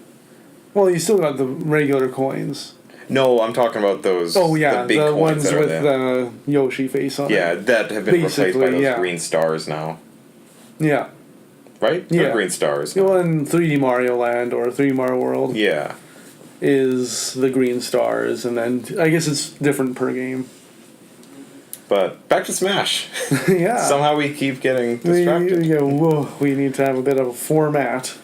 Well, you still got the regular coins. No, I'm talking about those. Oh yeah, the big the coins ones with the Yoshi face on it. Yeah, that have been replaced by those green stars now. Yeah. Right? Yeah. They're green stars. Well, in 3D Mario Land or 3D Mario World. Yeah. Is the green stars, and then I guess it's different per game. But back to Smash. Yeah. Somehow we keep getting distracted. We need to have a bit of a format.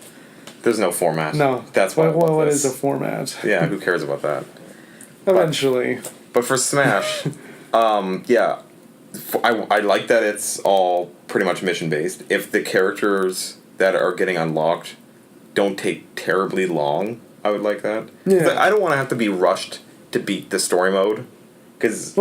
There's no format. No. That's why. What is a format? Yeah, who cares about that? Eventually. But for Smash, I like that it's all pretty much mission based. If the characters that are getting unlocked don't take terribly long, I would like that. Yeah. I don't want to have to be rushed to beat the story mode. Because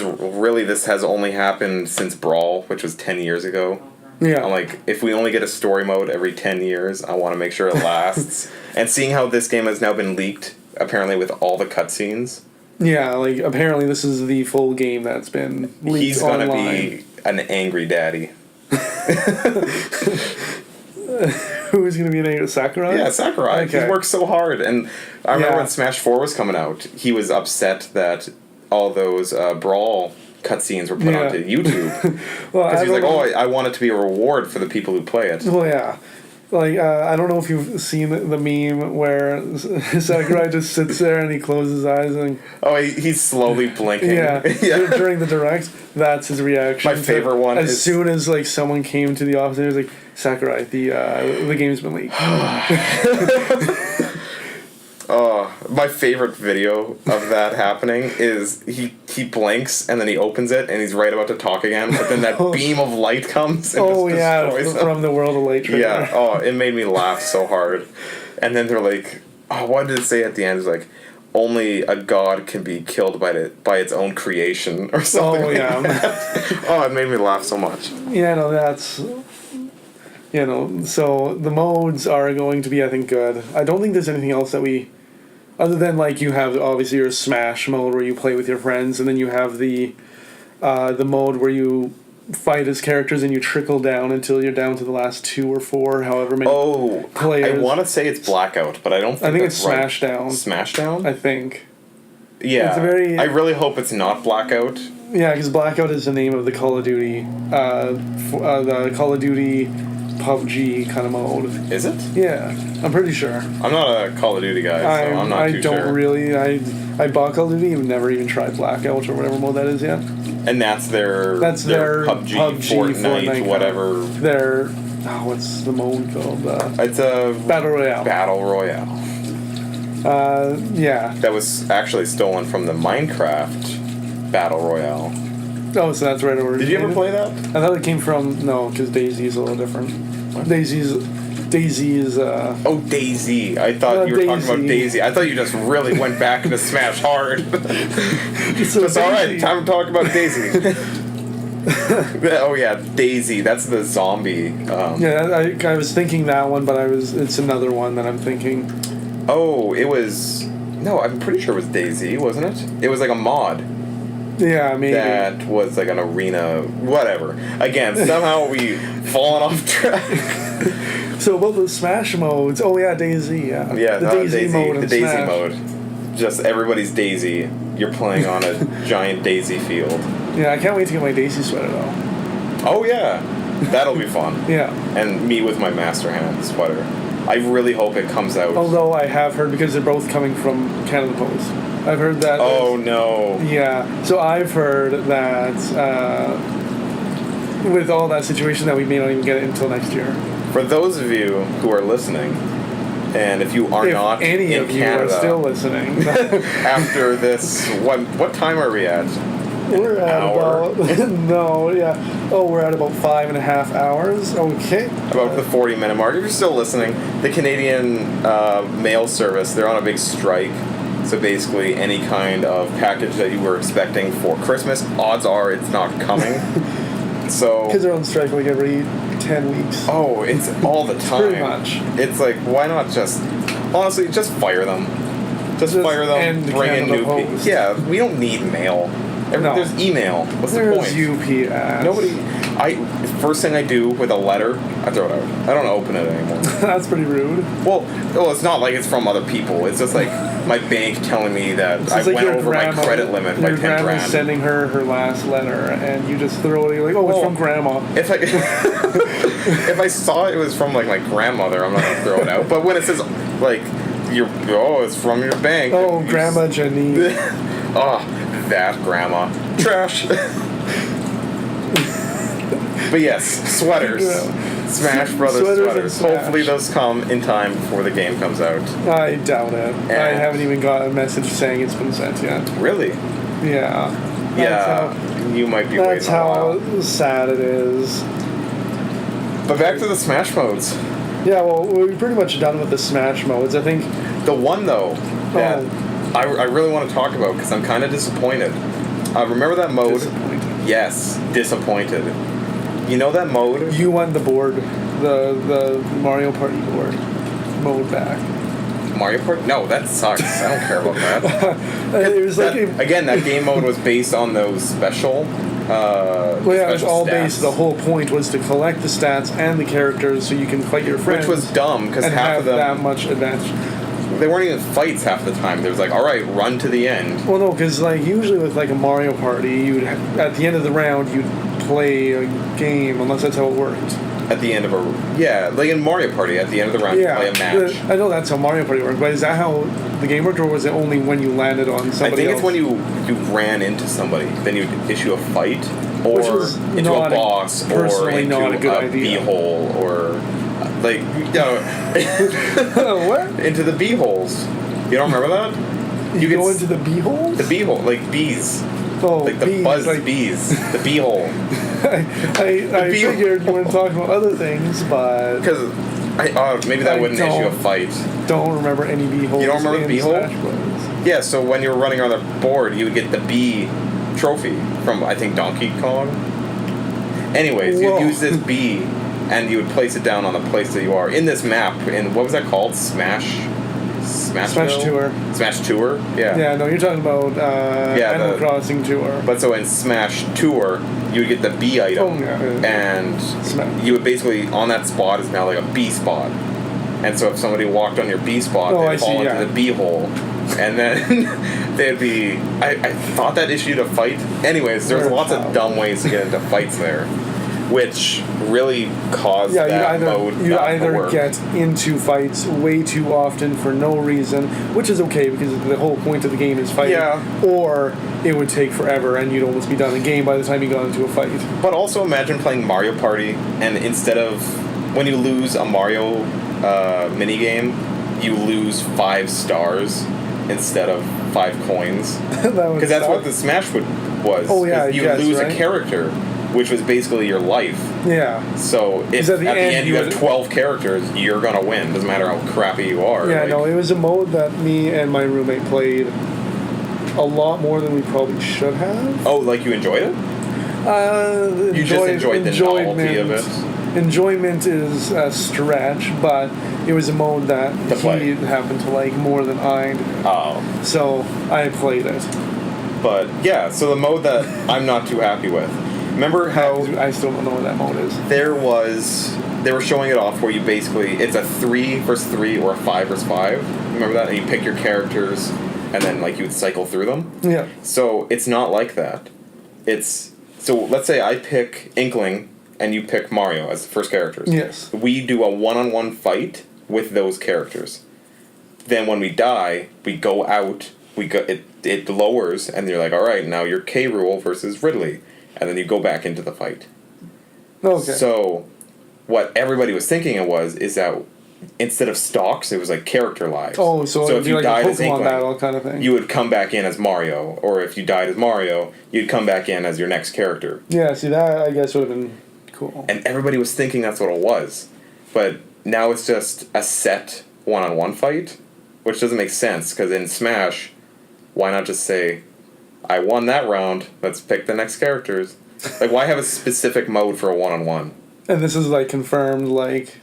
really this has only happened since Brawl, which was 10 years ago. Yeah. I'm like, if we only get a story mode every 10 years, I want to make sure it lasts. And seeing how this game has now been leaked, apparently with all the cutscenes. Yeah, like, apparently this is the full game that's been leaked He's going to be an angry daddy. Who's going to be an angry? Sakurai? Yeah, Sakurai. Okay. He worked so hard. And I remember when Smash 4 was coming out, he was upset that all those Brawl cutscenes were put onto YouTube. Because he was like, I want it to be a reward for the people who play it. Well, yeah. Like, I don't know if you've seen the meme where Sakurai just sits there and he closes his eyes and... Oh, he's slowly blinking. Yeah, during the direct, that's his reaction. My favorite one as is... soon as, like, someone came to the office, he was like, Sakurai, the game's been leaked. My favorite video of that happening is he blinks and then he opens it and he's right about to talk again, but then that beam of light comes and just destroys him. From the World of Light trailer. Yeah, it made me laugh so hard. And then they're like, what did it say at the end? It's like, only a god can be killed by its own creation or something like that. It made me laugh so much. Yeah, no, that's... so the modes are going to be, I think, good. I don't think there's anything else that we... Other than, like, you have, obviously, your Smash mode where you play with your friends, and then you have the mode where you fight as characters and you trickle down until you're down to the last 2 or 4, however many players. I want to say it's Blackout, but I don't think I think that's it's Smashdown. Smashdown? I think. Yeah. It's a very... I really hope it's not Blackout. Yeah, because Blackout is the name of the Call of Duty, the Call of Duty PUBG kind of mode. Is it? Yeah, I'm pretty sure. I'm not a Call of Duty guy, so I'm not too sure. I don't really. I bought Call of Duty and never even tried Blackout or whatever mode that is yet. And that's their PUBG, Fortnite, whatever. What's the mode called? It's a Battle Royale. Battle Royale. Yeah. That was actually stolen from the Minecraft Battle Royale. Oh, so that's right over. Did you ever play that? I thought it came from because DayZ's a little different. What? Daisy is. Oh, Daisy! I thought you were talking about Daisy. I thought you just really went back into Smash hard. It's all right. Time to talk about Daisy. Oh yeah, Daisy. That's the zombie. Yeah, I was thinking that one, but it's another one that I'm thinking. Oh, it was. No, I'm pretty sure it was Daisy, wasn't it? It was like a mod. Yeah, maybe. That was like an arena, whatever. Again, somehow we've fallen off track. So about the Smash modes, Daisy, yeah. Yeah, the Daisy mode in the Daisy Smash. mode. Just everybody's Daisy. You're playing on a giant Daisy field. Yeah, I can't wait to get my Daisy sweater though. Oh yeah, that'll be fun. Yeah. And me with my Master Hand sweater. I really hope it comes out. Although I have heard, because they're both coming from Canada Post, I've heard that... Oh, no. Yeah. So I've heard that with all that situation that we may not even get it until next year. For those of you who are listening, and if you are not any in of you Canada, are still listening... after this... What time are we at? We're at about... No, yeah. We're at about 5.5 hours. Okay. About the 40-minute mark. If you're still listening, the Canadian mail service, they're on a big strike. So basically, any kind of package that you were expecting for Christmas, odds are it's not coming. So... Because they're on strike like every 10 weeks. Oh, it's all the time. Pretty much. It's like, why not just... Honestly, just fire them. Just fire them, bring in new people. Yeah, we don't need mail. There's email. What's the point? There's UPS. First thing I do with a letter, I throw it out. I don't open it anymore. That's pretty rude. Well, it's not like it's from other people. It's just like my bank telling me that I went over my credit limit by 10 grand. Your grandma's sending her last letter, and you just throw it. You're like, it's from grandma. If I saw it was from like my grandmother, I'm not gonna throw it out. But when it says like it's from your bank. Oh, Grandma Janine. That grandma. Trash. But yes, sweaters. Smash Brothers sweaters. Hopefully those come in time before the game comes out. I doubt it. I haven't even got a message saying it's been sent yet. Really? Yeah. You might be waiting a while. That's how sad it is. But back to the Smash modes. Yeah, well, we're pretty much done with the Smash modes. I think... The one, though, that I really want to talk about, because I'm kind of disappointed. Remember that mode? Disappointed. Yes, disappointed. You know that mode? You want the board, the Mario Party board mode back. Mario Party? No, that sucks. I don't care about that. It was again, that game mode was based on those special... it was all based. The whole point was to collect the stats and the characters so you can fight your friends. Which was dumb, because half of them... that much advantage. They weren't even fights half the time. They was like, all right, run to the end. Well, no, because usually with a Mario Party, at the end of the round, you'd play a game, unless that's how it worked. at the end of like in Mario Party, at the end of the round, Yeah, you play a match. I know that's how Mario Party worked, but is that how the game worked, or was it only when you landed on I somebody think else? it's when you ran into somebody, then you issue a fight, Which or is into not a boss, or personally into not a good a idea. beehole, or like What? into the beeholes. You don't remember that? You go get into the beehole? the beehole, like bees, Oh, like the bees, buzz like, bees, the beehole. I bee- figured you weren't talking about other things, but Because maybe that I wouldn't issue a don't. fight. don't remember any beeholes. You don't remember the in beehole? Smash Bros. Yeah, so when you were running on the board, you would get the bee trophy from, I think, Donkey Kong. Anyways, Whoa. you'd use this bee, and you would place it down on the place that you are. In this map, in, what was that called? Smash Tour. Smash Tour? Yeah. Yeah, no, you're talking about Animal the- Crossing Tour. But so in Smash Tour, you would get the bee item, Oh, yeah. and Smash. you would basically, on that spot is now like a bee spot. And so if somebody walked on your bee spot, Oh, I they'd see, fall into yeah. the bee hole. And then they'd be... I thought that issued a fight. Anyways, there's Or lots how. of dumb ways to get into fights there, which really caused Yeah, that mode you not to either work. get into fights way too often for no reason, which is okay because the whole point of the game is fighting, Yeah. or it would take forever and you'd almost be done the game by the time you got into a fight. But also imagine playing Mario Party, and instead of... When you lose a Mario minigame, you lose 5 stars instead of 5 coins. Because that's what the Smash was. Oh, yeah, is you yes, lose right? a character, which was basically your life. Yeah. So if Is at the at the end end you you have had- 12 characters, you're gonna win. Doesn't matter how crappy you are. Yeah, like- no, it was a mode that me and my roommate played a lot more than we probably should have. Oh, like you enjoyed it? You just enjoyed the novelty of it. Enjoyment is a stretch, but it was a mode that To play. he happened to like more than I did. Oh. So I played it. But yeah, so the mode that I'm not too happy with. Remember how I still don't know what that mode is. they were showing it off where you basically, it's a 3 versus 3 or a 5 versus 5. Remember that? And you pick your characters and then like you would cycle through them. Yeah. So it's not like that. So let's say I pick Inkling and you pick Mario as the first characters. Yes. We do a one-on-one fight with those characters. Then when we die, we go out, it lowers, and you're like, alright, now you're K. Rool versus Ridley. And then you go back into the fight. Okay. So, what everybody was thinking it was, is that instead of stocks, it was like character lives. oh, so it'd if be you like died a as Pokemon Inkling, battle kind of thing. you would come back in as Mario, or if you died as Mario, you'd come back in as your next character. Yeah, see, that I guess would have been cool. And everybody was thinking that's what it was. But now it's just a set one-on-one fight, which doesn't make sense, because in Smash, why not just say, I won that round, let's pick the next characters. Like, why have a specific mode for a one-on-one? And this is like confirmed, like.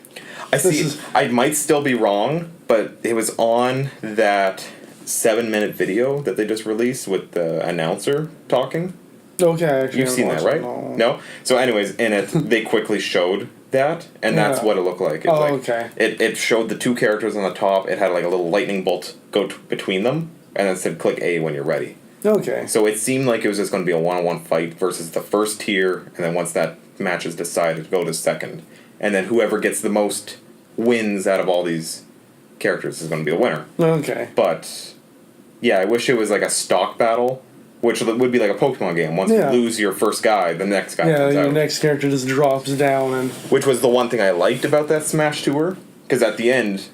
I This see. is- I might still be wrong, but it was on that 7-minute video that they just released with the announcer talking. Okay, actually. You've I seen that, watched right? it. No. So, anyways, in it, they quickly showed that, and that's Yeah. what it looked like. It's Oh, like okay. It showed the 2 characters on the top. It had like a little lightning bolt go between them, and then said click A when you're ready. Okay. So it seemed like it was just going to be a one-on-one fight versus the first tier, and then once that match is decided, go to second, and then whoever gets the most wins out of all these characters is going to be the winner. Okay. But yeah, I wish it was like a stock battle, which would be like a Pokemon game. Once Yeah. you lose your first guy, the next guy Yeah, comes your out. next character just drops down and. Which was the one thing I liked about that Smash Tour, because at the end,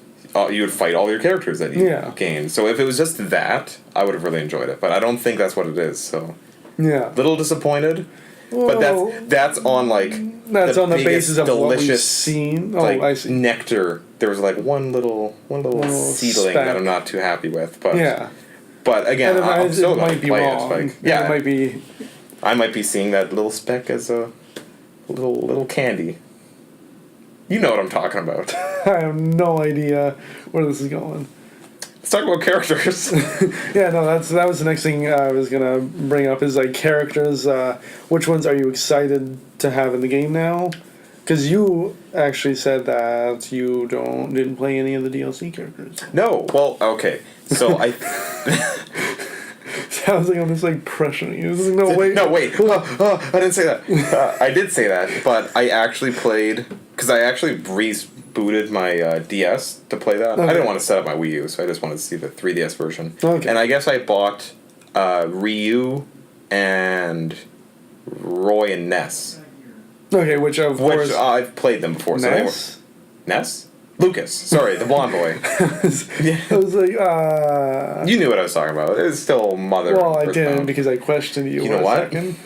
you would fight all your characters that you Yeah. gained. So if it was just that, I would have really enjoyed it. But I don't think that's what it is. So Yeah. little disappointed. But Well, that's on like That's on the biggest, basis of what we've delicious, seen. Oh, like I see. nectar. There was like one little Little seedling speck. that I'm not too happy with. But Yeah. but again, And I'm still it going might to be play wrong. it. Like, yeah, It might be. I might be seeing that little speck as a little candy. You know what I'm talking about. I have no idea where this is going. Let's talk about characters. Yeah, no, that was the next thing I was gonna bring up is like characters. Which ones are you excited to have in the game now? Because you actually said that you didn't play any of the DLC characters. No, well, okay. So sounds like I'm just like pressuring you. There's no way. No, wait. I didn't say that. I did say that, but I actually played because I actually rebooted my DS to play that. Okay. I didn't want to set up my Wii U, so I just wanted to see the 3DS version. Okay. And I guess I bought Ryu and Roy and Ness, Okay, which of which course. I've played them before. So they were Ness? Ness. Lucas, sorry, the blonde boy. I was like, You knew what I was talking about. It was still mother. well, I Earthbound. didn't because I questioned you. You know for a what? second.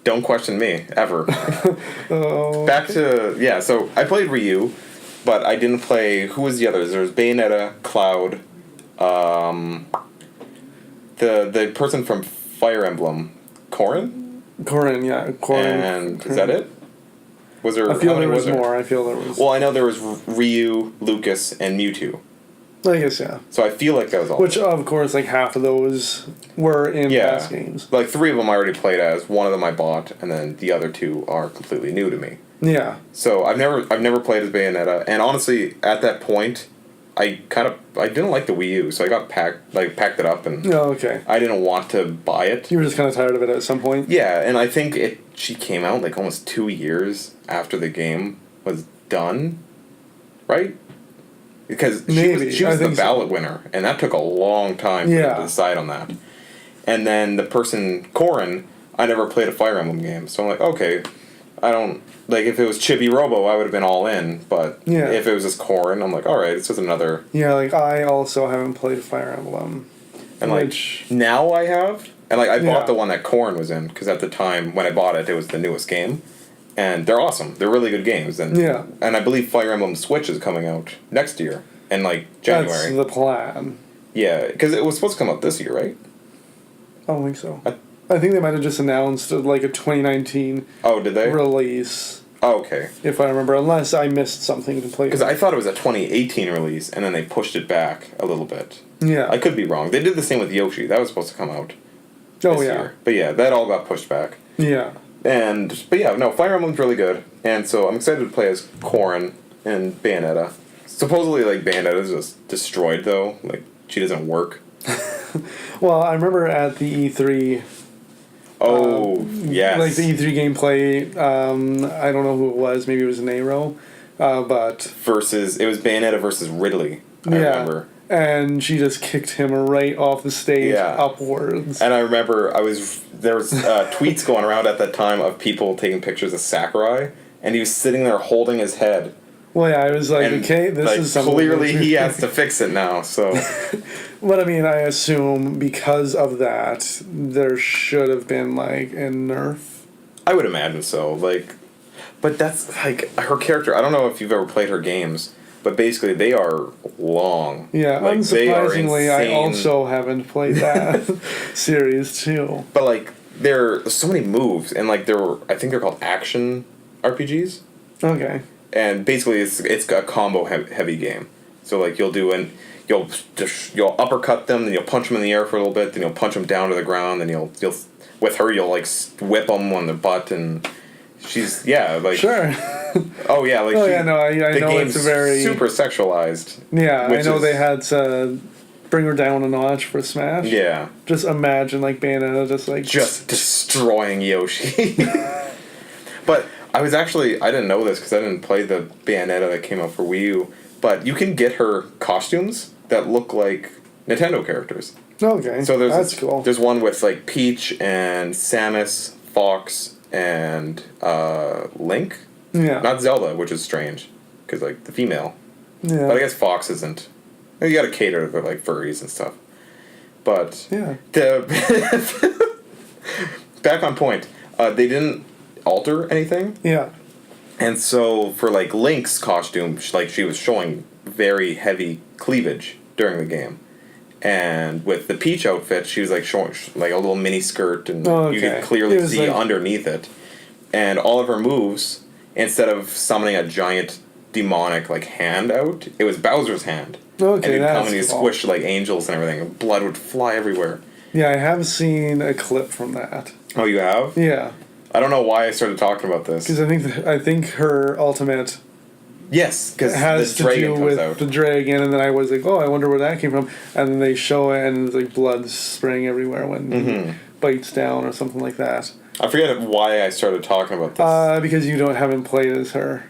Don't question me ever. Oh. Back to so I played Ryu, but I didn't play. Who was the others? There was Bayonetta, Cloud, the person from Fire Emblem, Corrin, Corrin, yeah, Corrin. and is that it? Was there? I feel how many there was there? more. I feel there was. Well, I know there was Ryu, Lucas, and Mewtwo. I guess yeah. So I feel like that was all. Which of course, like half of those were in yeah, past games. like 3 of them I already played as. 1 of them I bought, and then the other 2 are completely new to me. Yeah. So I've never played as Bayonetta, and honestly, at that point, I didn't like the Wii U, so I got packed it up, and Oh, okay. I didn't want to buy it. You were just kind of tired of it at some point. Yeah, and I think she came out like almost 2 years after the game was done, right? Because Maybe. she I was the think so. ballot winner, and that took a long time for them Yeah. to decide on that. And then the person Corrin, I never played a Fire Emblem game, so I'm like, okay, I don't like if it was Chibi Robo, I would have been all in, but Yeah. if it was just Corrin, I'm like, all right, it's just another. Yeah, like I also haven't played Fire Emblem. And like Which- now I have, and like I Yeah. bought the one that Corrin was in because at the time when I bought it, it was the newest game, and they're awesome. They're really good games, and Yeah. and I believe Fire Emblem Switch is coming out next year in like January. That's the plan. Yeah, because it was supposed to come out this year, right? I don't think so. I- I think they might have just announced like a 2019 Oh, did they? release, Oh, okay. if I remember, unless I missed something completely. Because I thought it was a 2018 release, and then they pushed it back a little bit. Yeah. I could be wrong. They did the same with Yoshi. That was supposed to come out oh this yeah. year. But yeah, that all got pushed back. Yeah. But yeah, no, Fire Emblem's really good, and so I'm excited to play as Corrin and Bayonetta. Supposedly, like, Bayonetta's just destroyed, though. Like, she doesn't work. Well, I remember at the E3. Oh, yes. Like the E3 gameplay. I don't know who it was. Maybe it was Nero. But Versus, it was Bayonetta versus Ridley, I remember. And she just kicked him right off the stage Yeah. upwards. And I remember there was tweets going around at that time of people taking pictures of Sakurai, and he was sitting there holding his head. Well, yeah, I was like, And okay, this like, is something. clearly he has to fix it now, so... But I mean, I assume because of that, there should have been like a nerf. I would imagine so, like... But that's, like, her character... I don't know if you've ever played her games, but basically they are long. Yeah, like, they are unsurprisingly, I insane. also haven't played that series too. But, like, there's so many moves, and, like, I think they're called action RPGs. Okay. And basically, it's a combo heavy game. So like you'll uppercut them, then you'll punch them in the air for a little bit, then you'll punch them down to the ground, then you'll with her you'll like whip them on the butt, and she's like Sure. oh yeah like Oh she- yeah, no, I the know game's it's a very super sexualized. yeah. I which know is- they had to bring her down a notch for Smash. Yeah, Just imagine like Bayonetta just destroying Yoshi. But I didn't know this because I didn't play the Bayonetta that came out for Wii U, but you can get her costumes that look like Nintendo characters. Okay. So that's cool. There's one with like Peach and Samus, Fox, and Link. Yeah. Not Zelda, which is strange because like the female. Yeah. But I guess Fox isn't. You got to cater to like furries and stuff. But Yeah. Back on point. They didn't alter anything. Yeah. And so for like Link's costume, she was showing very heavy cleavage during the game. And with the Peach outfit, she was like showing like a little mini skirt, and you could It clearly was see like- underneath it. And all of her moves, instead of summoning a giant demonic like hand out, it was Bowser's hand. Okay, and he'd come that's and he'd cool. squish like angels and everything, and blood would fly everywhere. Yeah, I have seen a clip from that. Oh, you have? Yeah. I don't know why I started talking about this. Because I think her ultimate Yes, because It has the to dragon do comes with out. the dragon, and then I was like, oh, I wonder where that came from. And then they show it, and it's like blood spraying everywhere when he bites down or something like that. I forget why I started talking about this. Because you haven't played as her.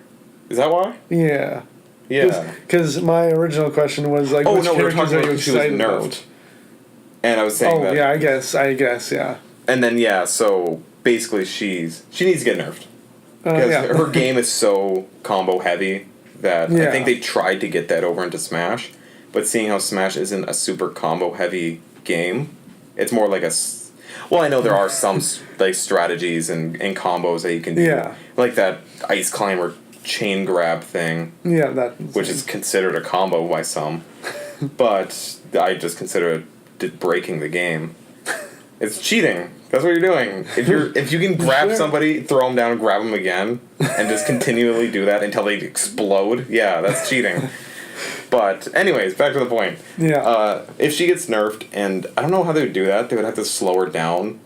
Is that why? Yeah. Yeah. Because my original question was like, Oh which no, we were characters talking are you about she was excited nerfed. about? And I was saying Oh that. yeah, I guess yeah. And then so basically she needs to get nerfed because Yeah. her game is so combo heavy that I Yeah. think they tried to get that over into Smash, but seeing how Smash isn't a super combo heavy game, it's more like well, I know there are some like strategies and combos that you can do, Yeah. like that ice climber chain grab thing, Yeah, that. which is considered a combo by some, but I just consider it breaking the game. It's cheating. That's what you're doing. If you can grab Sure. somebody, throw them down, and grab them again, and just continually do that until they explode, yeah, that's cheating. But anyways, back to the point. Yeah. If she gets nerfed, and I don't know how they would do that. They would have to slow her down.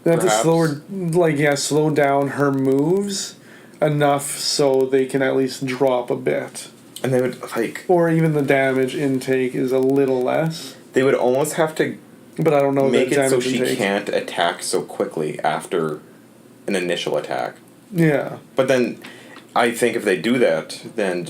They have to perhaps. slow down her moves enough so they can at least drop a bit. And they would Or even the damage intake is a little less. they would almost have to But I don't know make the it damage so she intake. can't attack so quickly after an initial attack. Yeah. But then, I think if they do that, then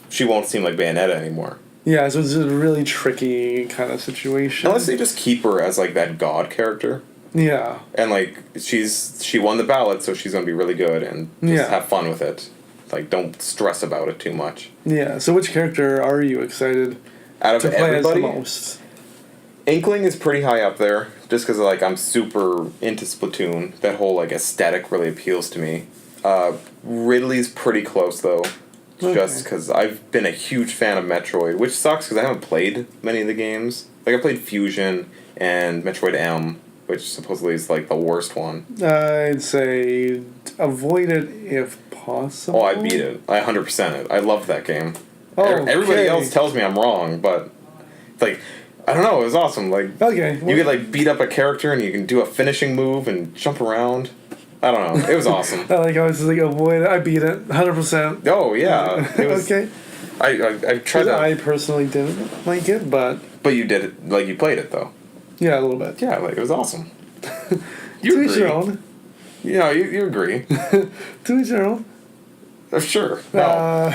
she won't seem like Bayonetta anymore. Yeah, so it's a really tricky kind of situation. Unless they just keep her as like that god character. Yeah. And like she won the ballot, so she's gonna be really good and just have fun with it. Like don't stress about it too much. Yeah. So which character are you excited Out of to play as the everybody, most? Inkling is pretty high up there, just because like I'm super into Splatoon. That whole like aesthetic really appeals to me. Ridley's pretty close though, just because I've been a huge fan of Metroid, which sucks because I haven't played many of the games. Like I played Fusion and Metroid M, which supposedly is like the worst one. I'd say avoid it if possible. Oh, I beat it. I 100% it. I love that game. Oh, Everybody okay. else tells me I'm wrong, but like I don't know. It was awesome. Like Okay. you could like beat up a character and you can do a finishing move and jump around. I don't know. It was awesome. I like how it's like avoid it. I beat it 100%. Oh yeah. It was, Okay. I tried that. I personally didn't like it, but But you did it. Like you played it though. yeah, a little bit. Yeah. Like it was awesome. You To each agree. your own. Yeah. You agree. To each their own. Sure. No.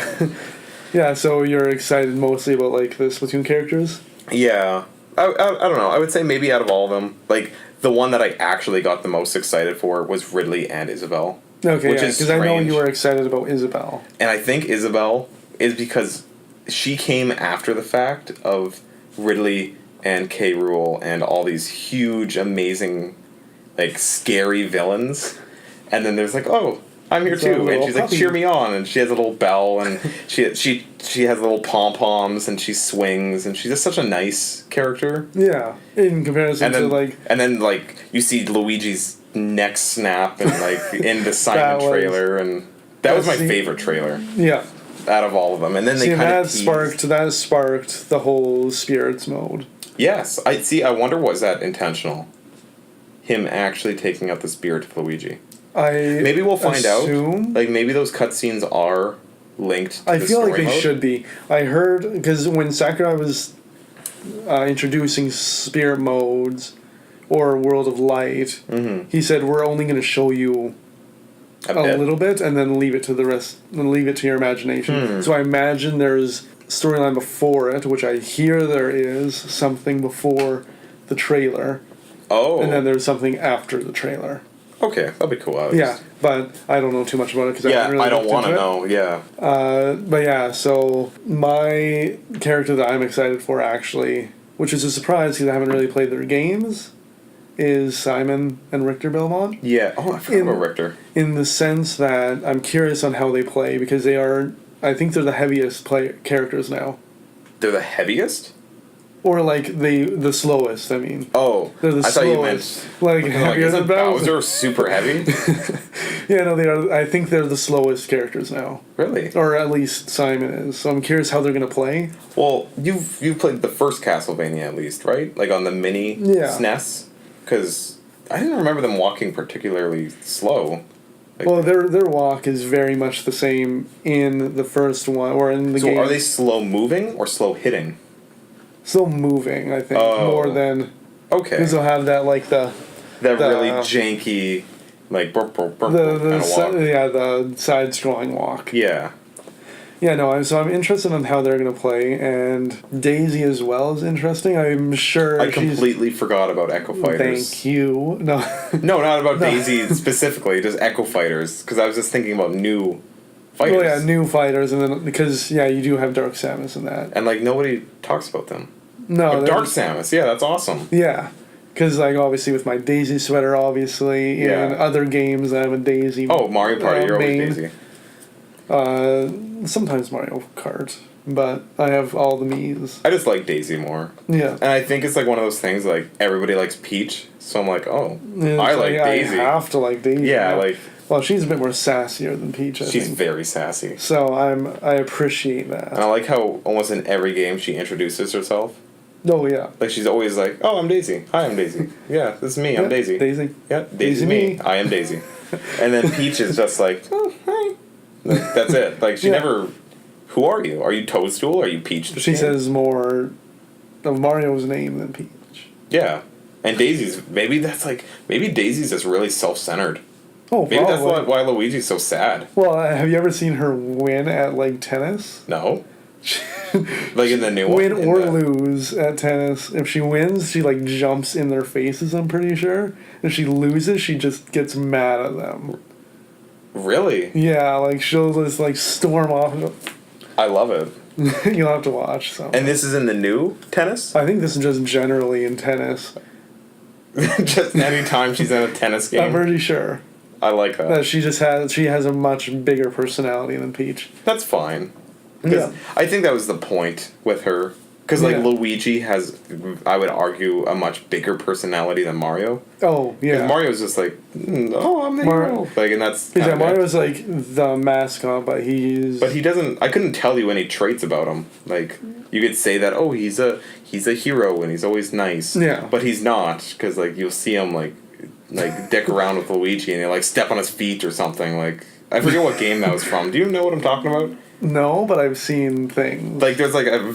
Yeah, so you're excited mostly about like the Splatoon characters? Yeah. I don't know. I would say maybe out of all of them, like the one that I actually got the most excited for was Ridley and Isabelle. Okay, Which yeah, is because I know strange. you were excited about Isabelle. And I think Isabelle is because she came after the fact of Ridley and K. Rool and all these huge, amazing, like scary villains. And then there's like, oh, I'm here It's a too, and little she's like, puppy. cheer me on, and she has a little bell, and she has little pom poms, and she swings, and she's just such a nice character. Yeah, in comparison And to then, like you see Luigi's neck snap, and like in the Simon was- trailer, and that was my see- favorite trailer yeah. out of all of them. And then they See, kind of that sparked the whole spirits mode. Yes, I see. I wonder, was that intentional? Him actually taking out the spirit of Luigi. Maybe we'll find out. Like maybe those cutscenes are linked to I the feel like story they mode. should be. I heard because when Sakurai was introducing spirit modes or World of Light, he said we're only going to show you a bit. little bit and then leave it to the rest, and leave it to your imagination. So I imagine there's storyline before it, which I hear there is something before the trailer, Oh. and then there's something after the trailer. Okay, that'd be cool. Yeah, but I don't know too much about it because Yeah, I haven't really I don't want to know. Yeah. But yeah, so my character that I'm excited for actually, which is a surprise because I haven't really played their games, is Simon and Richter Belmont. Yeah. Oh, I forgot about Richter. In the sense that I'm curious on how they play because they are, I think they're the heaviest characters now, They're the heaviest. or like the slowest. I mean, Oh, they're the I thought you slowest. meant Like like heavier than isn't Bowser super heavy? Yeah, no, they are. I think they're the slowest characters now, Really? or at least Simon is. So I'm curious how they're gonna play. Well, you've played the first Castlevania at least, right? Like on the mini Yeah. SNES, because I didn't remember them walking particularly slow. Like, Well, their walk is very much the same in the first one, or in the so game. are they slow moving or slow hitting? Still moving, I think, Oh. more than... Okay. Because they'll have that, like, That really janky, like, burp, burp, burp, burp kind of walk. the side-scrolling walk. Yeah. Yeah, no, I'm interested in how they're going to play, and Daisy as well is interesting. I'm sure I completely forgot about Echo Fighters. Thank you. No. No, not about Daisy specifically, just Echo Fighters, because I was just thinking about new fighters. Oh, yeah, new fighters, and then, because, yeah, you do have Dark Samus in that. And, like, nobody talks about them. No. But Dark Samus, yeah, that's awesome. Yeah. Because, like, obviously with my Daisy sweater, obviously, Yeah. in other games, I'm a Daisy Oh, Mario Party, you're main. always Daisy. Sometimes Mario Kart, but I have all the Mii's. I just like Daisy more. Yeah. And I think it's like one of those things like everybody likes Peach, so I'm like, oh, It's I like Daisy. I have to like Daisy. Yeah, like Well, she's a bit more sassier than Peach, I she's think. very sassy. So I appreciate that. And I like how almost in every game she introduces herself. Oh, yeah. Like she's always like, oh, I'm Daisy. Hi, I'm Daisy. Yeah, this is me. I'm Yeah, Daisy. Daisy. Yeah, Daisy me. I am Daisy. And then Peach is just like, oh, hi. Like, that's it. Like she Yeah. never. Who are you? Are you Toadstool? Are you Peach? She says more of Mario's name than Peach. Yeah, and Daisy's maybe Daisy's just really self-centered. Oh, Maybe that's probably. why Luigi's so sad. Well, have you ever seen her win at, like, tennis? No. Like in the new one. Win or lose at tennis. If she wins, she, like, jumps in their faces, I'm pretty sure. If she loses, she just gets mad at them. Really? Yeah, like, she'll just, like, storm off. And I love it. go, you'll have to watch. So. And this is in the new tennis? I think this is just generally in tennis. Just anytime she's in a tennis I'm game. pretty sure I like that. that she has a much bigger personality than Peach. That's fine. 'Cause Yeah. I think that was the point with her. Because, like, Yeah. Luigi has, I would argue, a much bigger personality than Mario. Oh, yeah. Because Mario's just like, oh, I'm the hero. Like, and that's Yeah, kind of it. Mario's like the mascot, but he's... But he doesn't. I couldn't tell you any traits about him. Like you could say that, oh, he's a hero and he's always nice. Yeah. But he's not, because like you'll see him like dick around with Luigi and he'll like step on his feet or something. Like I forget what game that was from. Do you know what I'm talking about? No, but I've seen things. Like there's like a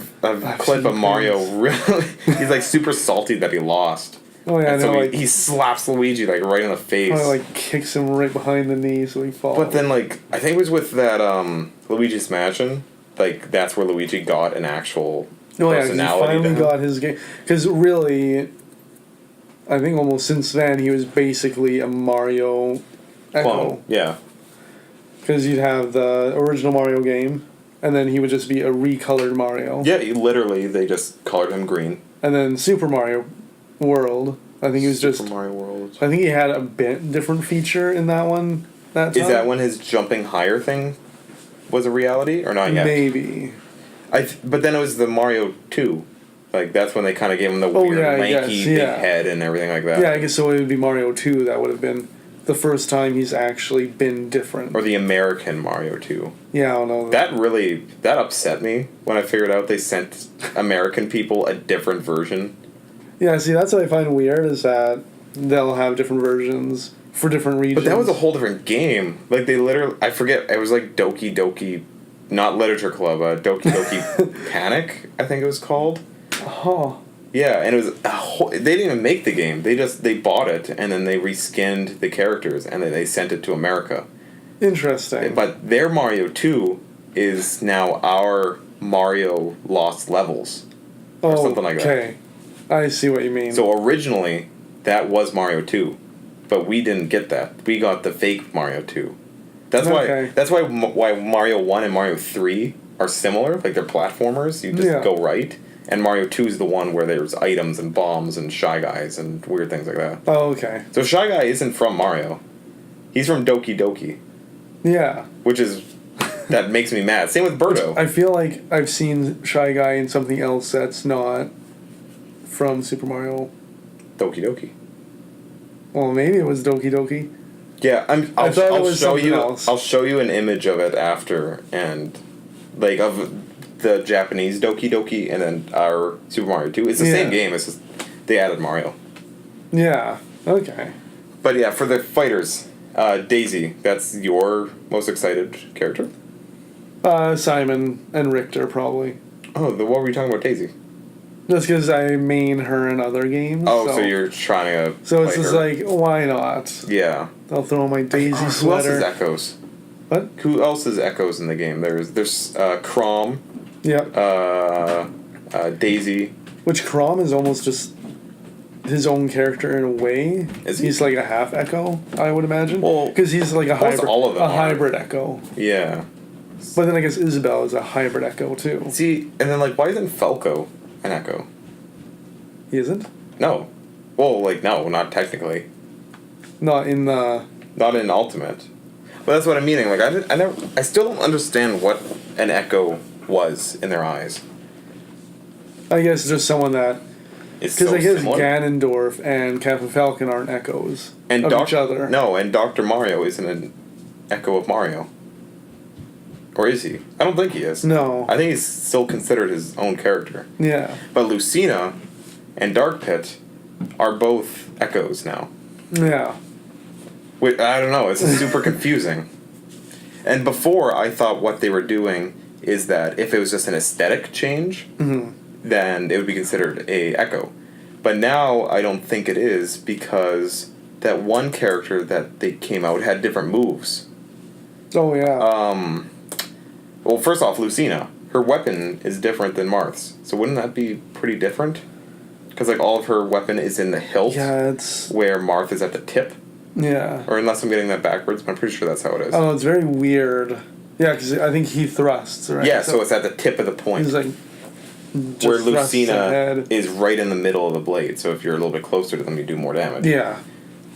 clip seen of Mario. things. Really, he's like super salty that he lost. Oh, yeah, I And know, so like, he slaps Luigi like right in the face. kinda, like, kicks him right behind the knee so he falls. But then, like, I think it was with that Luigi's Mansion. Like, that's where Luigi got an actual Oh, yeah, 'cause he personality. finally to him. got his game. Because really, I think almost since then, he was basically a Mario Echo. Clone. Yeah. Because you'd have the original Mario game, and then he would just be a recolored Mario. Yeah, literally, they just colored him green. And then Super Mario World, I think he was Super just... Mario World. I think he had a bit different feature in that one. That time. Is that when his jumping higher thing was a reality, or not yet? Maybe. But then it was the Mario 2. Like, that's when they kind of gave him the Oh, weird, yeah, I lanky, guess, big yeah. head and everything like that. Yeah, I guess so it would be Mario 2. That would have been the first time he's actually been different. Or the American Mario 2. Yeah, I don't know. That upset me when I figured out they sent American people a different version. Yeah, see, that's what I find weird, is that they'll have different versions for different regions. But that was a whole different game. Like, they literally... I forget. It was like Doki Doki... Not Literature Club. Doki Doki Panic, I think it was called. Oh. Yeah, and it was a whole... They didn't even make the game. They bought it, and then they reskinned the characters, and then they sent it to America. Interesting. But their Mario 2 is now our Mario Lost Levels. Or something like that. Okay. I see what you mean. So originally, that was Mario 2, but we didn't get that. We got the fake Mario 2. That's why Mario 1 and Mario 3 are similar. Like, they're platformers. You just go right. And Mario 2 is the one where there's items and bombs and Shy Guys and weird things like that. Oh, okay. So Shy Guy isn't from Mario. He's from Doki Doki. Yeah. Which is... that makes me mad. Same with Birdo. I feel like I've seen Shy Guy in something else that's not from Super Mario. Doki Doki. Well, maybe it was Doki Doki. Yeah, I thought it was show something you. else. I'll show you an image of it after, and like of the Japanese Doki Doki, and then our Super Mario 2. It's the same game. It's just they added Mario. Yeah. Okay. But yeah, for the fighters, Daisy, that's your most excited character? Simon and Richter, probably. Oh, what were you talking about Daisy? Just because I main her in other games. Oh, so you're trying to So it's play just her. like, why not? Yeah. I'll throw on my Daisy Who else sweater. is Echoes? What? Who else is Echoes in the game? There's Crom, Yep. Daisy. Which Crom is almost just his own character in a way. Is he? He's like a half Echo, I would imagine. Well, because he's like a almost hybrid, all of them a are. hybrid Echo. Yeah. But then I guess Isabel is a hybrid Echo too. See, and then like, why isn't Falco an Echo? He isn't? No. Well, like, no, not technically. Not in the. Not in Ultimate. But that's what I'm meaning. Like, I still don't understand what an Echo was in their eyes. I guess just someone that. It's Because so I guess similar. Ganondorf and Captain Falcon aren't echoes and of each other. No, and Dr. Mario isn't an echo of Mario. Or is he? I don't think he is. No. I think he's still considered his own character. Yeah. But Lucina and Dark Pit are both echoes now. Yeah. Wait, I don't know. It's super confusing. And before, I thought what they were doing is that if it was just an aesthetic change, then it would be considered a echo. But now I don't think it is because that one character that they came out had different moves. Oh, yeah. Well, first off, Lucina, her weapon is different than Marth's. So wouldn't that be pretty different? Because like all of her weapon is in the hilt, Yeah, it's. where Marth is at the tip. Yeah. Or unless I'm getting that backwards, but I'm pretty sure that's how it is. Oh, it's very weird. Yeah, because I think he thrusts, right? Yeah, so it's at the tip of the point. He's like. Where just thrusts Lucina ahead. is right in the middle of the blade, so if you're a little bit closer to them, you do more damage. Yeah,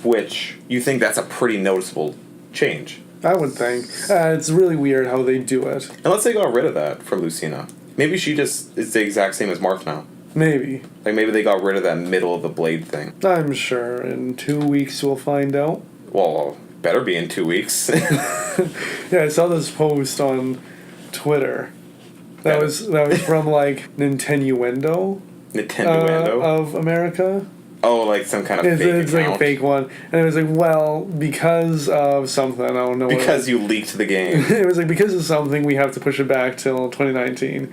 Which, you think that's a pretty noticeable change. I would think. It's really weird how they do it. Unless they got rid of that for Lucina. Maybe she just is the exact same as Marth now. Maybe. Like, maybe they got rid of that middle of the blade thing. I'm sure in 2 weeks we'll find out. Well, better be in 2 weeks. Yeah, I saw this post on Twitter. That Yeah. was from like Nintenduendo Nintendo of America. Oh, like some kind of fake It's like a account. fake one, and it was like, well, because of something, I don't know. Because you leaked the game. it was like because of something, we have to push it back till 2019.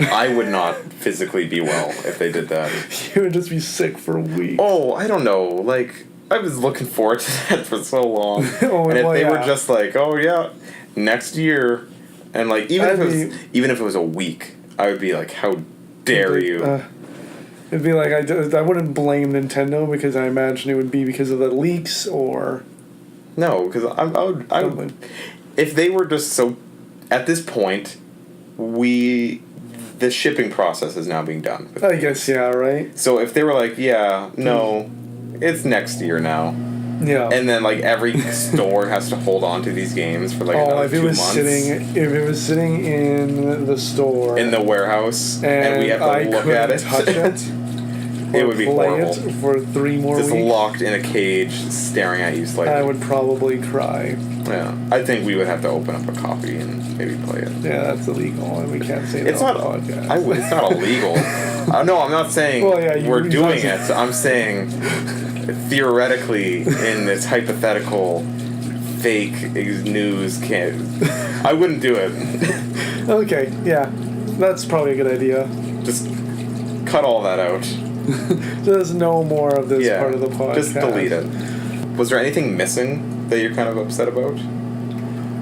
I would not physically be well if they did that. You would just be sick for a week. Oh, I don't know. Like, I was looking forward to that for so long. Oh, and if well, they were yeah. just like, oh yeah, next year, and like even I'd if it was a week, I would be like, how dare you? It'd be like I wouldn't blame Nintendo because I imagine it would be because of the leaks or No, because I would something. if they were just so. At this point, the shipping process is now being done. with I games. guess, yeah, right? So if they were like, yeah, no, it's next year now. Yeah. And then like every store has to hold on to these games for like another if it 2 was months sitting in the store in the warehouse and we have to I look couldn't at it, touch it, it or would be play horrible. it for 3 more Just weeks, locked in a cage, staring at you slightly. I would probably cry. Yeah, I think we would have to open up a copy and maybe play it. Yeah, that's illegal, and we can't say that It's on not. the podcast. It's not illegal. No, I'm not saying Well, yeah, we're you doing guys- it. I'm saying theoretically, in this hypothetical fake news, I wouldn't do it. Okay, yeah, that's probably a good idea. Just cut all that out. There's no more of this Yeah, part of the podcast. just delete it. Was there anything missing that you're kind of upset about?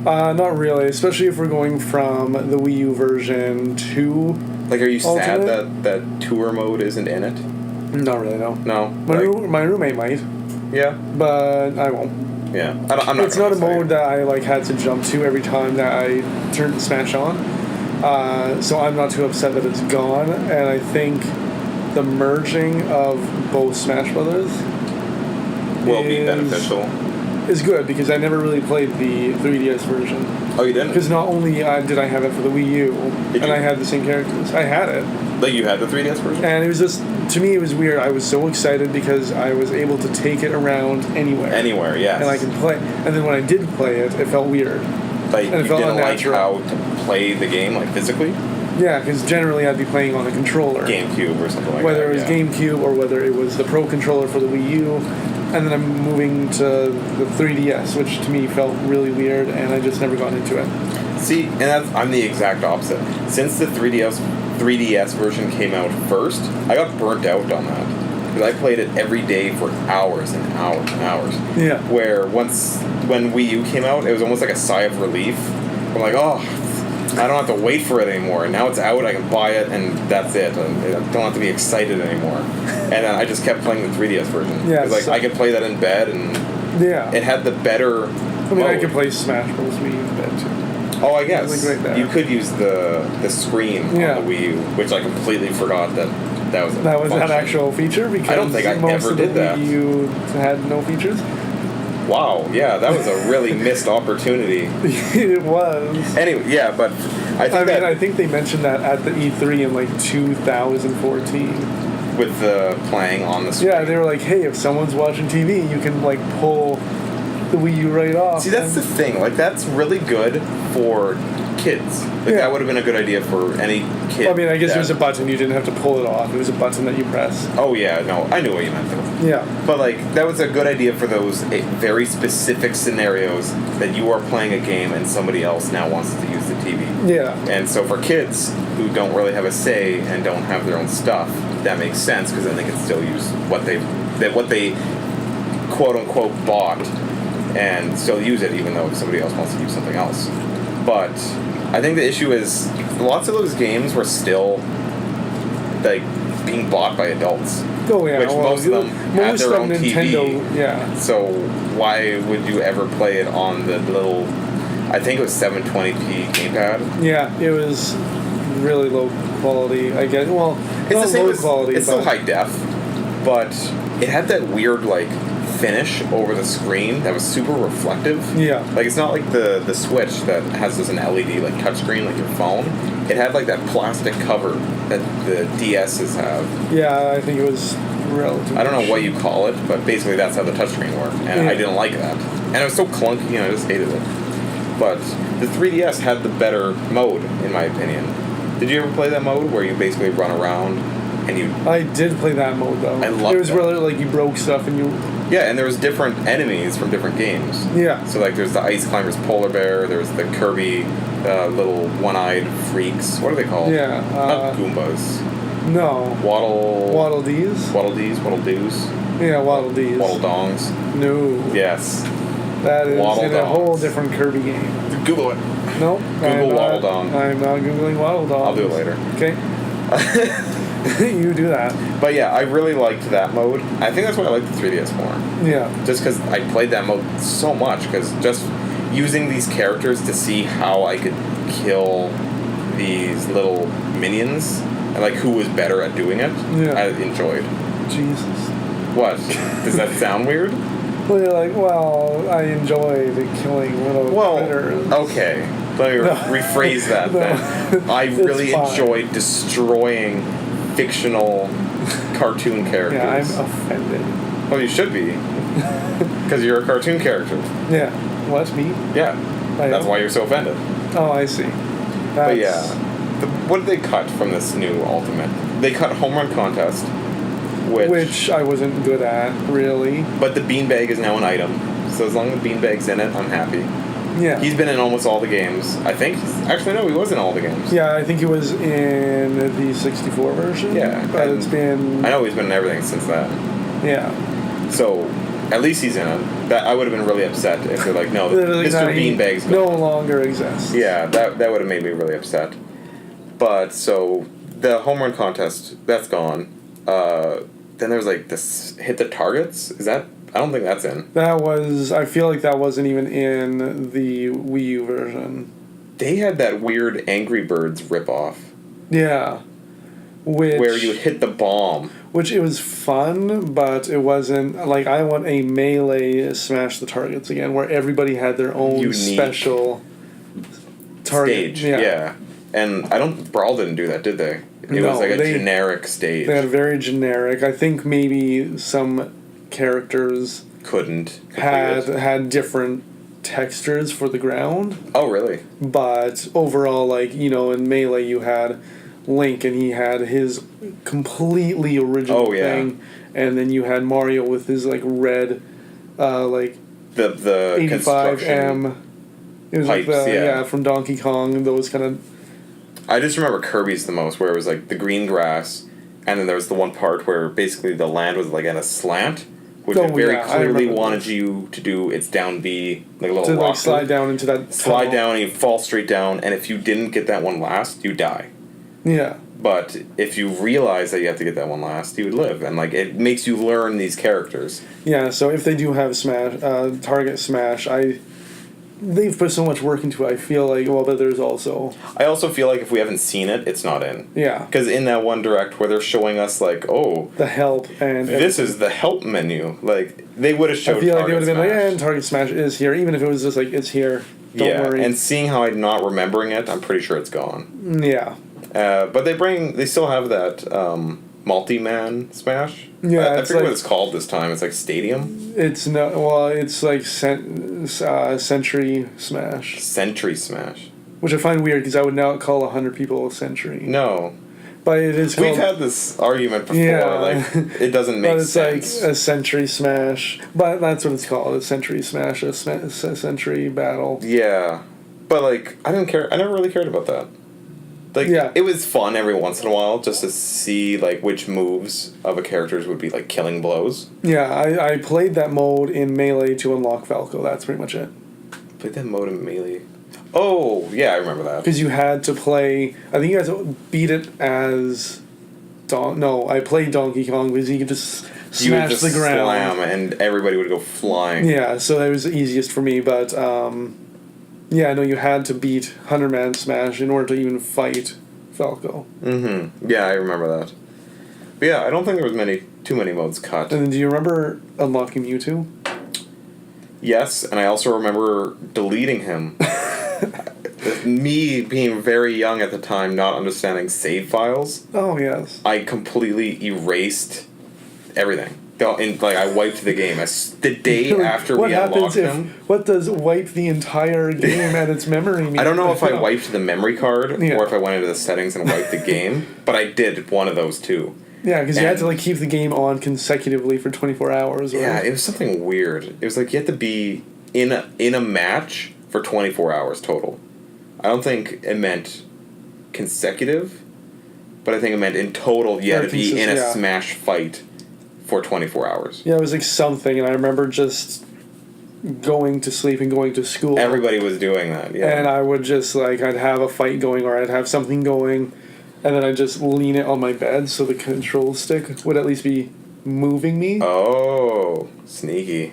Not really, especially if we're going from the Wii U version to... Like, are you sad Ultimate? that tour mode isn't in it? Not really, no. No. My roommate might, Yeah. but I won't. Yeah. I'm not. It's not a gonna say. mode that I had to jump to every time that I turned Smash on. So I'm not too upset that it's gone, and I think the merging of both Smash Brothers will be beneficial. is good, because I never really played the 3DS version. Oh, you didn't? Because not only did I have it for the Wii U, Did and you? I had the same characters. I had it. Like, you had the 3DS version? And it was just, to me, it was weird. I was so excited because I was able to take it around anywhere. Anywhere, yes. And I could play. And then when I did play it, it felt weird. Like, and it you felt didn't like unnatural. how to play the game, like, physically? Yeah, because generally I'd be playing on the controller. GameCube or something like Whether that. it was GameCube or whether it was the Pro Controller for the Wii U. and then I'm moving to the 3DS, which to me felt really weird, and I just never got into it. See, and I'm the exact opposite. Since the 3DS version came out first, I got burnt out on that. Because I played it every day for hours and hours and hours. Yeah. Where when Wii U came out, it was almost like a sigh of relief. I'm like, oh, I don't have to wait for it anymore. Now it's out, I can buy it, and that's it. I don't have to be excited anymore. And then I just kept playing the 3DS version. Yeah. Like, I could play that in bed, and yeah, it had the better... I mean, I could play Smash Bros. Wii U in bed, too. Oh, I guess. Like you could use the screen on the Wii U, which I completely forgot that was a that was function. an actual feature, because I don't think I most ever of the did that. Wii U had no features. Wow, yeah, that was a really missed opportunity. It was. Anyway, yeah, but I think they mentioned that at the E3 in like 2014. With the playing on the screen. Yeah, they were like, hey, if someone's watching TV, you can like pull the Wii U right off. See, that's the thing. Like, that's really good for kids. Like, that would have been a good idea for any kid. I mean, I guess there's a button. You didn't have to pull it off. It was a button that you press. Oh, yeah. No, I knew what you meant, though. Yeah. But, like, that was a good idea for those very specific scenarios that you are playing a game and somebody else now wants to use the TV. Yeah. And so for kids who don't really have a say and don't have their own stuff, that makes sense, because then they can still use what they quote-unquote bought and still use it, even though somebody else wants to use something else. But I think the issue is lots of those games were still like being bought by adults. Oh yeah, which most of them had their own Nintendo, TV. Yeah. So why would you ever play it on the little? I think it was 720p gamepad. Yeah, it was really low quality. I guess. Well, It's not the same low as, quality. it's still high def, but it had that weird like finish over the screen that was super reflective. Yeah. Like, it's not like the Switch that has this an LED like touchscreen like your phone. It had like that plastic cover that the DSs have. Yeah, I think it was relatively. I don't know what you call it, but basically that's how the touchscreen worked, and I didn't like that. And it was so clunky, and I just hated it. But the 3DS had the better mode, in my opinion. Did you ever play that mode where you basically run around and you... I did play that mode, though. I loved it. Was that. really like you broke stuff and you... Yeah, and there was different enemies from different games. Yeah. So, like, there's the Ice Climbers Polar Bear, there's the Kirby little one-eyed freaks. What are they called? Yeah. Not Goombas. No. Waddle Dees? Waddle Dees? Waddle Doos? Yeah, Waddle Dees. Waddle Dongs? No. Yes. That is Waddle in Dongs. a whole different Kirby game. Google it. Nope. Google Waddle Dong. I'm not Googling Waddle Dong. I'll do it later. Okay. You do that. But yeah, I really liked that mode. I think that's why I like the 3DS more. Yeah. Just because I played that mode so much, because just using these characters to see how I could kill these little minions, and like who was better at doing it, I enjoyed. Jesus. What? Does that sound weird? Well, you're like, well, I enjoy the killing little critters. Okay. Let me rephrase that then. I really enjoyed destroying fictional cartoon characters. Yeah, I'm offended. Well, you should be. Because you're a cartoon character. Yeah. What, me? Yeah. That's why you're so offended. Oh, I see. But yeah. What did they cut from this new Ultimate? They cut Home Run Contest. Which I wasn't good at, really. But the beanbag is now an item. So as long as the beanbag's in it, I'm happy. Yeah. He's been in almost all the games. I think. Actually, no, he was in all the games. Yeah, I think he was in the 64 version. Yeah. But it's been... I know he's been in everything since that. Yeah. So, at least he's in it. That I would have been really upset if they're like, no, Mr. Beanbag's gone. No longer exists. Yeah, that would have made me really upset. But, so, the Home Run Contest, that's gone. Then there's like this Hit the Targets. Is that... I don't think that's in. That was... I feel like that wasn't even in the Wii U version. They had that weird Angry Birds ripoff. Yeah. Where you hit the bomb. Which it was fun, but it wasn't... Like, I want a Melee Smash the Targets again, where everybody had their own unique special target. Stage. Yeah. And I don't... Brawl didn't do that, did they? It was like a generic stage. They had very generic. I think maybe some characters had different textures for the ground. Oh, really? But overall, like, you know, in Melee you had Link, and he had his completely original Oh, yeah. thing, and then you had Mario with his like red, like The 85M. It was like pipes, yeah. from Donkey Kong and those kind of. I just remember Kirby's the most, where it was like the green grass, and then there was the one part where basically the land was like at a slant, which Oh, it very yeah, I clearly remember wanted those. you to do its down B, like a little To rock like slide move. down into that. Slide tunnel. down and you fall straight down, and if you didn't get that one last, you die. Yeah. But if you realize that you have to get that one last, you would live, and like it makes you learn these characters. Yeah, so if they do have Smash, Target Smash, they've put so much work into it. I feel like, well, but there's also, I also feel like if we haven't seen it, it's not in. yeah, Because in that one direct where they're showing us like, oh, the help and this is the help menu. Like they would have showed. I feel like they would Target have been like, Smash. and Target Smash is here, even if it was just like, it's here. Don't worry. And seeing how I'm not remembering it, I'm pretty sure it's gone. Yeah. But they still have that multi-man Smash. Yeah, I it's forget what like- it's called this time. It's like Stadium? It's no, well, it's like Century Smash, Century Smash. which I find weird because I would now call 100 people a Century. No. But it is called, We've had this argument before. Yeah. Like, it doesn't make but it's sense. like a Century Smash. But that's what it's called, a Century Smash, a Century Battle. Yeah. But, like, I didn't care. I never really cared about that. Like, Yeah. it was fun every once in a while just to see, like, which moves of a character's would be, like, killing blows. Yeah, I played that mode in Melee to unlock Falco. That's pretty much it. Played that mode in Melee. Oh, yeah, I remember that. Because you had to play. I think you had to beat it as. No, I played Donkey Kong because you could just You would smash just the ground. slam and everybody would go flying. Yeah, so that was the easiest for me. But yeah, no, you had to beat 100-man Smash in order to even fight Falco. Mm-hmm. Yeah, I remember that. But yeah, I don't think there was too many modes cut. And then do you remember unlocking Mewtwo? Yes, and I also remember deleting him. Me being very young at the time, not understanding save files, Oh yes. I completely erased everything. I wiped the game. The day after what we happens unlocked if him. what does wipe the entire game at its memory mean? I don't know if I wiped the memory card Yeah. or if I went into the settings and wiped the game, but I did one of those two. Yeah, because you had to And- like keep the game on consecutively for 24 hours. Or, Yeah, it was something weird. It was like you had to be in a match for 24 hours total. I don't think it meant consecutive, but I think it meant in total you had Or to be in a yeah. Smash fight for 24 hours. Yeah, it was like something, and I remember just going to sleep and going to school. Everybody was doing that, yeah. And I would just like I'd have a fight going or I'd have something going, and then I'd just lean it on my bed so the control stick would at least be moving me. Oh, sneaky.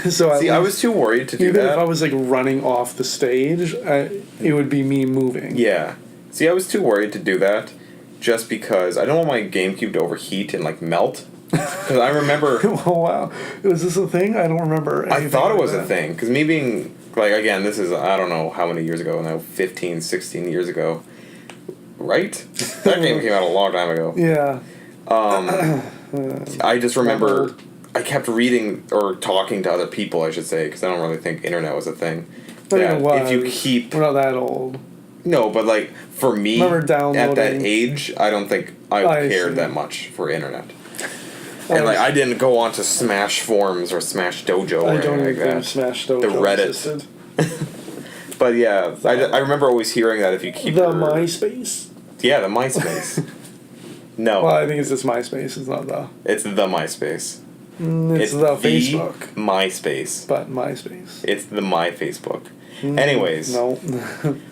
So at See, I least- was too worried to do even that. if I was like running off the stage, it would be me moving. Yeah. See, I was too worried to do that just because I don't want my GameCube to overheat and like melt. Because I remember Oh wow, was this a thing? I don't remember. I anything thought it like was a that. thing. Because me being, like, again, this is, I don't know how many years ago now, 15, 16 years ago. Right? That game came out a long time ago. Yeah. I just remember I kept reading or talking to other people, I should say, because I don't really think internet was a thing. But That it was. if you keep We're not that old. no, but like for me Remember at that downloading- age, I don't think I I cared see. that much for internet. And like I didn't go on to Smash forums or Smash Dojo or I anything don't like even think that. Smash Dojo The Reddit. existed. But yeah, I remember always hearing that if you keep The your, MySpace. yeah, the MySpace. No, Well, I think it's just MySpace. It's not the. it's the MySpace. It's the Facebook, MySpace. but MySpace. It's the My Facebook. Anyways, No.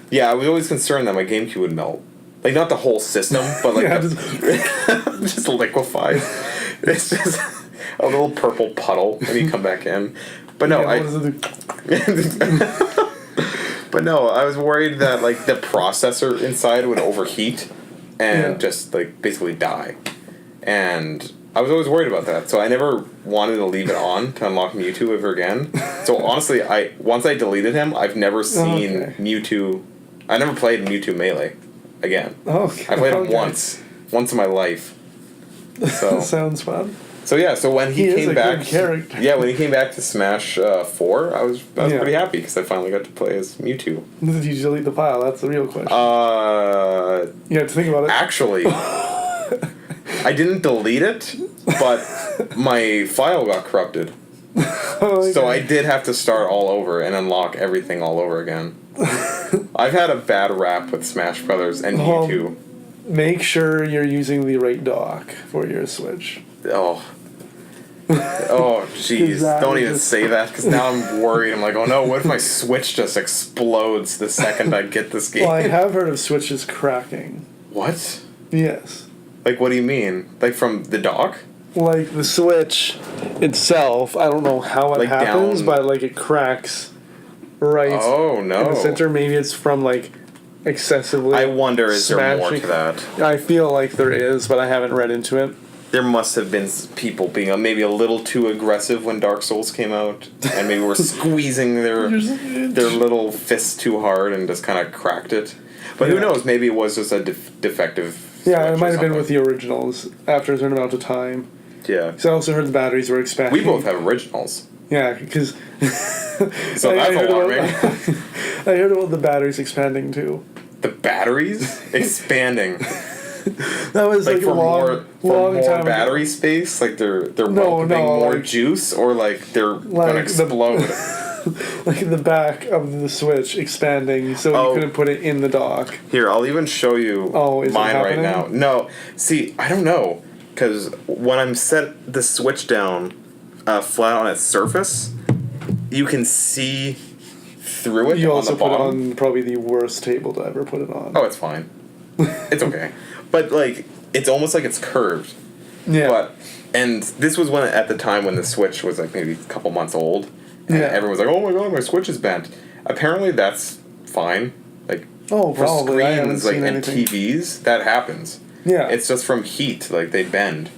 yeah, I was always concerned that my GameCube would melt. Like not the whole system, but like Yeah, just liquefied. It's just a little purple puddle when you come back in. But no, Yeah, what does it do? But no, I was worried that like the processor inside would overheat and Yeah. just like basically die. And I was always worried about that, so I never wanted to leave it on to unlock Mewtwo ever again. So honestly, once I deleted him, I've never seen Okay. Mewtwo. I never played Mewtwo Melee again. Okay. I played him okay. once in my life. So Sounds fun. So yeah, so when he He is came a back, good character. yeah, when he came back to Smash 4, I was Yeah. pretty happy because I finally got to play as Mewtwo. Did you delete the file? That's the real question. You have to think about it. Actually, I didn't delete it, but my file got corrupted. Oh, So I okay. did have to start all over and unlock everything all over again. I've had a bad rap with Smash Brothers and Mewtwo. Make sure you're using the right dock for your Switch. Oh. Oh, jeez. that Don't is even just- say that, because now I'm worried. I'm like, oh no, what if my Switch just explodes the second I get this game? Well, I have heard of Switches cracking. What? Yes. Like, what do you mean? Like, from the dock? Like the Switch itself, I don't know how it Like happens, down- but like it cracks right Oh, in no. the center. Maybe it's from like excessively. I wonder, is there more smashing- to that? I feel like there is, but I haven't read into it. There must have been people being maybe a little too aggressive when Dark Souls came out, and maybe were squeezing their little fists too hard and just kind of cracked it. But who Yeah. knows? Maybe it was just a defective. Yeah, Switch it or might have been something. with the originals after a certain amount of time. Yeah, Because I also heard the batteries were expanding. we both have originals, Yeah, because so that's alarming. I heard about the batteries expanding too. The batteries expanding, That was like like, for a long, more long time battery space, like they're No, welcoming no, more like- juice, or like they're Like gonna the- explode. ago. Like the back of the Switch expanding, so Oh. you couldn't put it in the dock. Here, I'll even show you Oh, is it mine right happening? now. No, see, I don't know, because when I'm set the Switch down flat on its surface, you can see through it You on also the put it bottom. on probably the worst table to ever put it on. Oh, it's fine. It's okay. But like, it's almost like it's curved. yeah. But and this was when at the time when the Switch was like maybe a couple months old, and Yeah. everyone was like, "Oh my god, my Switch is bent." Apparently, that's fine. Like Oh, for probably. I haven't screens like seen and anything. TVs, that happens. Yeah. It's just from heat, like they bend.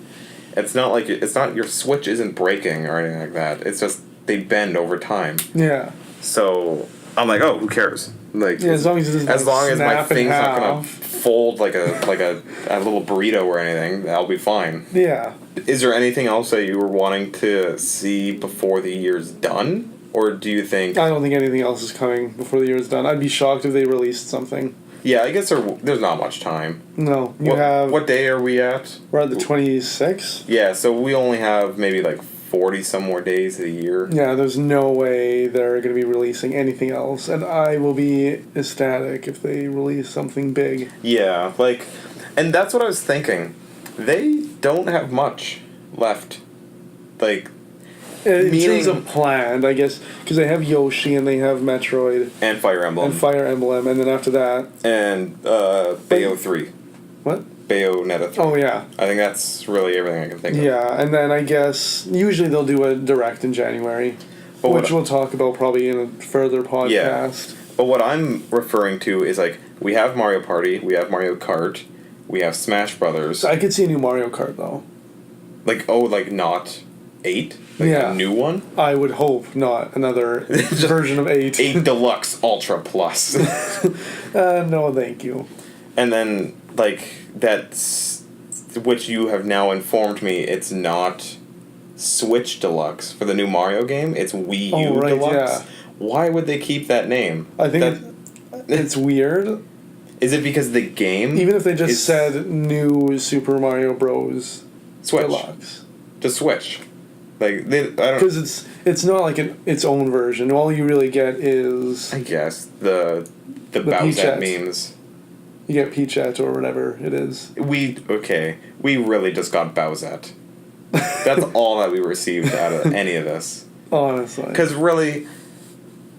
It's not like it's not your Switch isn't breaking or anything like that. It's just they bend over time. yeah. So I'm like, oh, who cares? Like Yeah, as long as it doesn't as long as my snap in thing's not gonna half. fold like a little burrito or anything, I'll be fine. Yeah. Is there anything else that you were wanting to see before the year's done? Or do you think... I don't think anything else is coming before the year is done. I'd be shocked if they released something. Yeah, I guess there's not much time. No, you have. What day are we at? We're at the 26th. Yeah, so we only have maybe like 40 some more days of the year. Yeah, there's no way they're going to be releasing anything else, and I will be ecstatic if they release something big. Yeah, like... And that's what I was thinking. They don't have much left. Like... In Meaning- terms of planned, I guess, because they have Yoshi and they have Metroid And Fire Emblem. and Fire Emblem, and then after that, And Bayo 3. what? Bayonetta 3. Oh yeah, I think that's really everything I can think of. yeah, and then I guess usually they'll do a direct in January, But what- which we'll talk about probably in a further podcast. But what I'm referring to is like, we have Mario Party, we have Mario Kart, we have Smash Brothers. So I could see a new Mario Kart though. Like, oh, like not 8? Like Yeah. a new one? I would hope not another version of 8. 8 Deluxe Ultra Plus. No, thank you. And then, like, that's... Which you have now informed me, it's not Switch Deluxe for the new Mario game, it's Wii U Oh, right, Deluxe. yeah. Why would they keep that name? I think That- it's weird. Is it because the game... Even if they just is said new Super Mario Bros. Switch. Deluxe. Just Switch. Like, they... I don't... Because it's not like its own version. All you really get is I guess the Bowsette Peachette. memes. you get Peachette or whatever it is. We really just got Bowsette. That's all that we received out of any of this. Honestly. Because really,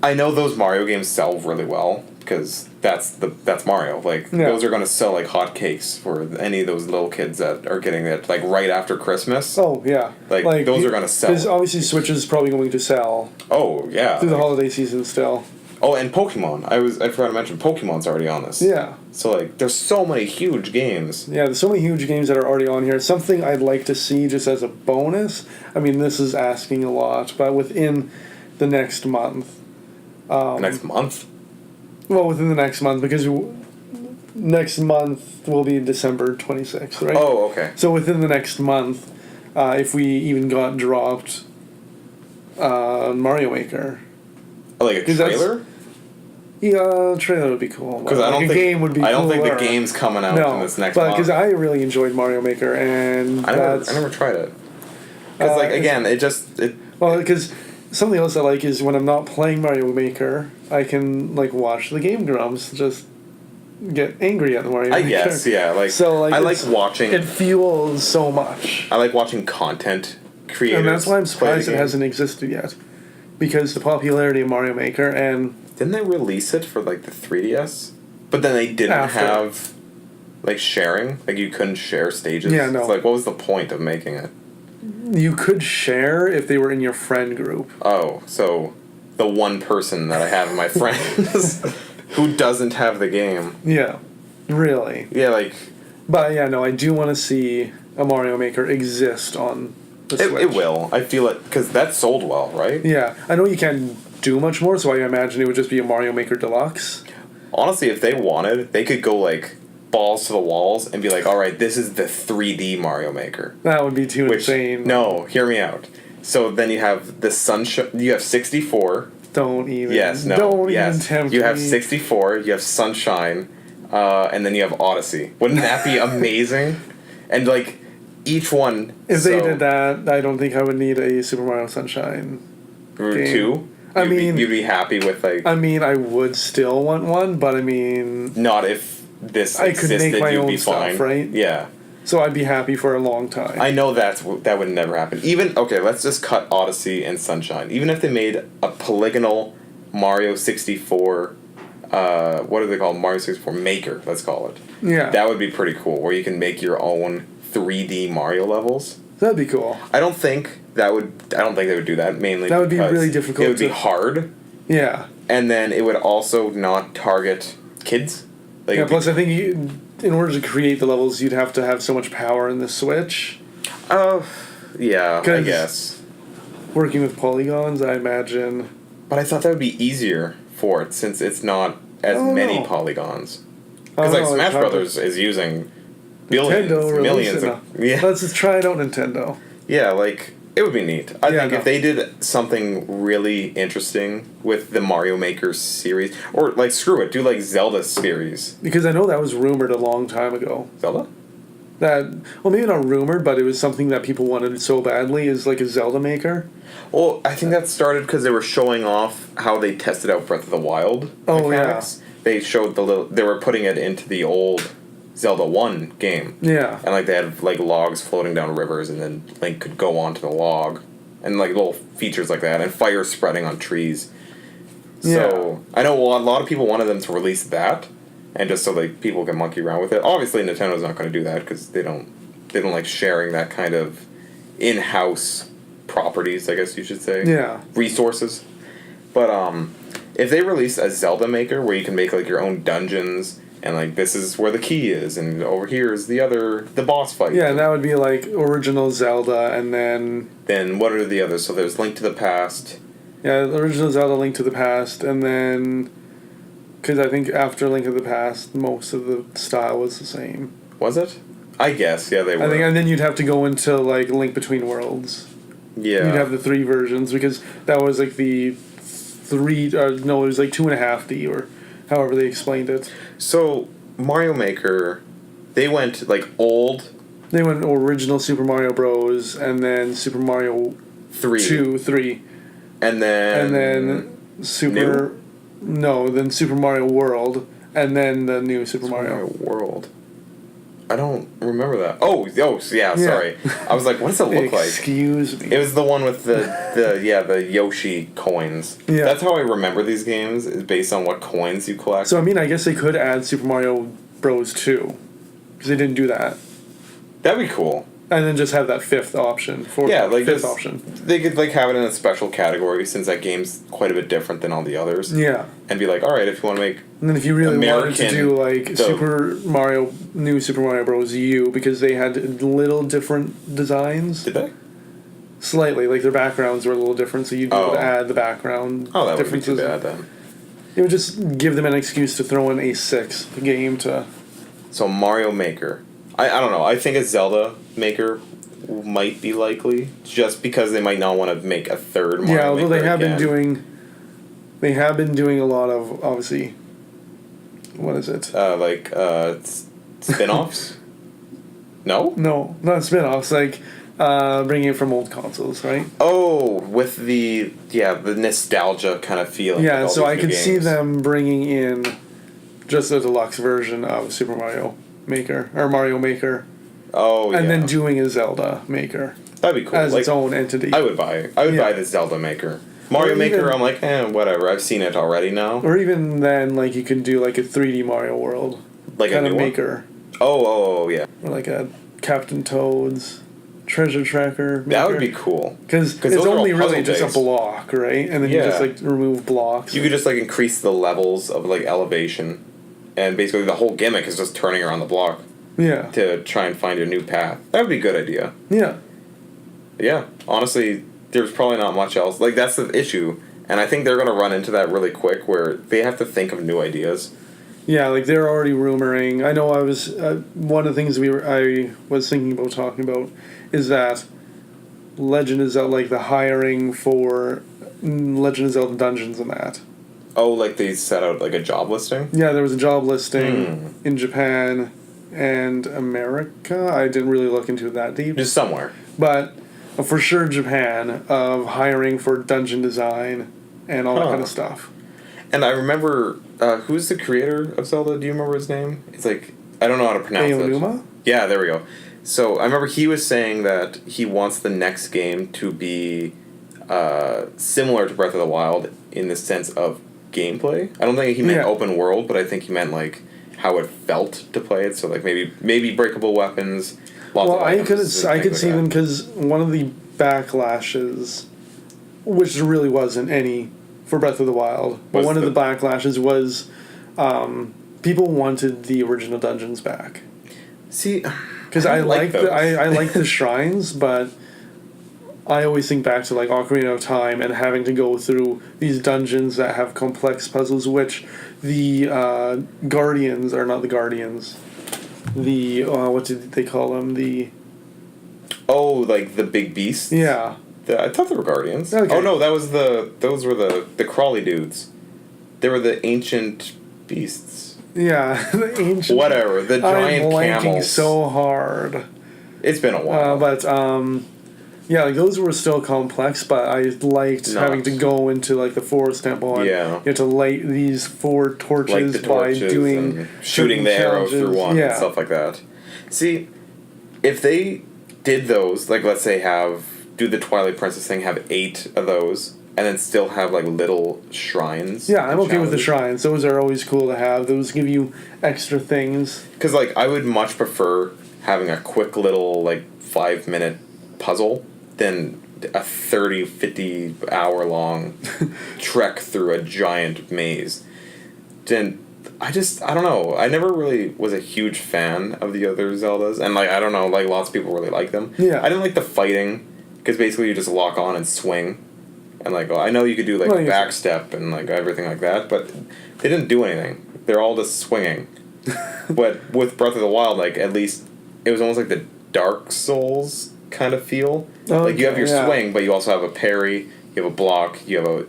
I know those Mario games sell really well because that's Mario. Like Yeah. those are gonna sell like hotcakes for any of those little kids that are getting it like right after Christmas. Oh yeah. Like, those are gonna sell. Because obviously Switch is probably going to sell Oh yeah. through the Like- holiday season still. oh, and Pokemon. I forgot to mention Pokemon's already on this. Yeah. So like, there's so many huge games. Yeah, there's so many huge games that are already on here. Something I'd like to see just as a bonus. I mean, this is asking a lot, but within the next month. Next month. Well, within the next month, because next month will be December 26th, right? Oh, okay. So within the next month, if we even got dropped Mario Maker. Like a 'Cause that's- trailer? Yeah, trailer would be cool. Because I don't a think game would be. I don't think the cooler. game's coming out No, in this next but month. because I really enjoyed Mario Maker, and I never tried it. Because like again, it well, because something else I like is when I'm not playing Mario Maker, I can like watch the Game Grumps just get angry at the Mario I Maker. guess yeah. Like So like I like it's- watching. It fuels so much, I like watching content creators. and that's why I'm play the surprised it game. hasn't existed yet, because the popularity of Mario Maker and Didn't they release it for like the 3DS? But then they didn't After. have like sharing. Like you couldn't share stages. Yeah, no. It's like what was the point of making it? you could share if they were in your friend group. Oh, so the one person that I have in my friends who doesn't have the game. Yeah, really. Yeah, like But yeah, no, I do want to see a Mario Maker exist on the Switch. it will. I feel it because that sold well, right? Yeah, I know you can't do much more, so I imagine it would just be a Mario Maker Deluxe. Honestly, if they wanted, they could go like balls to the walls and be like, all right, this is the 3D Mario Maker. That would be too Which, insane. no, hear me out. So then you have the Sunshine, you have 64. Don't even. Yes, no, Don't yes. even tempt You have me. 64, you have Sunshine, and then you have Odyssey. Wouldn't that be amazing? And like, each one... If they did that, I don't think I would need a Super Mario Sunshine Route game. 2? I mean... You'd be happy with like... I mean, I would still want one, but I mean... not if this I could existed, make my you'd own be stuff, fine. right? Yeah. So I'd be happy for a long time. I know that would never happen. Even okay, let's just cut Odyssey and Sunshine. Even if they made a polygonal Mario 64, what do they call it? Mario 64 Maker? Let's call it. Yeah. That would be pretty cool, where you can make your own 3D Mario levels. That'd be cool. I don't think they would do that mainly. That would be because really difficult It would be to- hard, Yeah. and then it would also not target kids. Like Yeah, it'd be- plus I think in order to create the levels, you'd have to have so much power in the Switch. yeah, I 'Cause- guess. Working with polygons, I imagine. But I thought that would be easier for it since it's not as Oh, many no. polygons. I Because don't like know, Smash probably- Brothers is using billions, Nintendo released millions it of now. yeah, Let's just try it out, Nintendo. yeah. Like it would be neat. I Yeah, think no. if they did something really interesting with the Mario Maker series, or like screw it, do like Zelda series. Because I know that was rumored a long time ago. Zelda. That, well, maybe not rumored, but it was something that people wanted so badly, is like a Zelda Maker. Well, I think that started because they were showing off how they tested out Breath of the Wild Oh, mechanics. They showed they were putting it into the old Zelda 1 game. Yeah. And like they had like logs floating down rivers, and then Link could go onto the log, and like little features like that, and fire spreading on trees. So I know a lot of people wanted them to release that, and just so like people can monkey around with it. Obviously, Nintendo's not going to do that because they don't like sharing that kind of in-house properties, I guess you should say. Yeah. Resources. But if they release a Zelda Maker where you can make like your own dungeons, and like this is where the key is, and over here is the boss fight. Yeah, and that would be like original Zelda, and then... Then what are the others? So there's Link to the Past. Yeah, the original Zelda Link to the Past, and then... Because I think after Link to the Past, most of the style was the same. Was it? I guess, yeah, they were. I think, and then you'd have to go into like Link Between Worlds. Yeah. You'd have the 3 versions, because that was like the 3... no, it was like 2.5D, or however they explained it. So, Mario Maker, they went like old They went original Super Mario Bros. And then Super Mario 3. 2, 3. And then... And then Super... No, then Super Mario World. And then the new Super Mario. World. I don't remember that. Oh, yeah, sorry. I was like, what does it look like? Excuse me. It was the one with the Yoshi coins. Yeah. That's how I remember these games, is based on what coins you collect. So, I mean, I guess they could add Super Mario Bros. 2. Because they didn't do that. That'd be cool. And then just have that 5th option. Yeah, like fifth this- option. They could like have it in a special category since that game's quite a bit different than all the others. Yeah. And be like, all right, if you want to make And then if you really wanted to American, do like so- new Super Mario Bros. U, because they had little different designs. did they? Slightly, like their backgrounds were a little different, so you'd be able to Oh. add the background Oh, that wouldn't be differences. too bad then. It would just give them an excuse to throw in a 6th game to... So Mario Maker, I don't know. I think a Zelda Maker might be likely, just because they might not want to make a third Mario Yeah, although Maker they have again. they have been doing a lot of, obviously, what is it? Spin-offs? No? No, not spin-offs, like bringing it from old consoles, right? Oh, with the nostalgia kind of feeling. Yeah, of all so I these new could see games. them bringing in just a deluxe version of Super Mario Maker, or Mario Maker, Oh, and yeah. then doing a Zelda Maker That'd be cool. as Like, its own entity. I would buy the Zelda Maker. Mario Or Maker, even- I'm like, whatever. I've seen it already now. Or even then, like, you could do, like, a 3D Mario World Like a kind of new one? Maker. Oh, yeah. Or, like, a Captain Toad's Treasure Tracker Maker. That would be cool. Because those it's are all only really puzzle just a based. block, right? And then you Yeah. just, like, remove blocks. You could just, like, increase the levels of, like, elevation. And basically the whole gimmick is just turning around the block Yeah. to try and find a new path. That would be a good idea. Yeah. Yeah. Honestly, there's probably not much else. Like, that's the issue. And I think they're going to run into that really quick where they have to think of new ideas. Yeah, like they're already rumoring. I know I was one of the things I was thinking about talking about is that Legend of Zelda, like the hiring for Legend of Zelda Dungeons and that. Oh, like they set out, like, a job listing? Yeah, there was a job listing in Japan and America. I didn't really look into it that deep, Just somewhere. but for sure Japan of hiring for dungeon design and all that kind of stuff. And I remember, who's the creator of Zelda? Do you remember his name? It's like, I don't know how to pronounce Aonuma? it. Yeah, there we go. So I remember he was saying that he wants the next game to be similar to Breath of the Wild in the sense of gameplay. I don't think he meant open world, but I think he meant like how it felt to play it. So like maybe breakable weapons. Lots of I items and could things see like them that. because one of the backlashes, which there really wasn't any for Breath of the Wild, but Was one of the- the backlashes was people wanted the original dungeons back. See, Because I don't like those. I like the shrines, but I always think back to like Ocarina of Time and having to go through these dungeons that have complex puzzles, which the Guardians are not the Guardians. The what did they call them? The Oh, like the big beasts. yeah. I thought they were guardians. Okay. Oh no, those were the crawly dudes. They were the ancient beasts. Yeah, the ancient. Whatever, the giant I'm blanking camels. so hard. It's been a while. But yeah, like those were still complex, but I liked Not. having to go into like the forest temple and Yeah. you have to light these 4 torches, Like the torches by doing and shooting the arrow challenges. through one Yeah. and stuff like that. See, if they did those, like let's say do the Twilight Princess thing, have 8 of those, and then still have like little shrines. Yeah, I'm okay with the challenges. shrines. Those are always cool to have. Those give you extra things. Because, like, I would much prefer having a quick little, like, 5-minute puzzle than a 30, 50 hour long trek through a giant maze. Then, I don't know. I never really was a huge fan of the other Zeldas. And, like, I don't know, like, lots of people really like them. Yeah. I didn't like the fighting, because basically you just lock on and swing. And, like, I know you could do, like, Well, you- backstep and, like, everything like that, but they didn't do anything. They're all just swinging. But with Breath of the Wild, like, at least it was almost like the Dark Souls kind of feel. Like, you have your yeah. swing, but you also have a parry, you have a block, your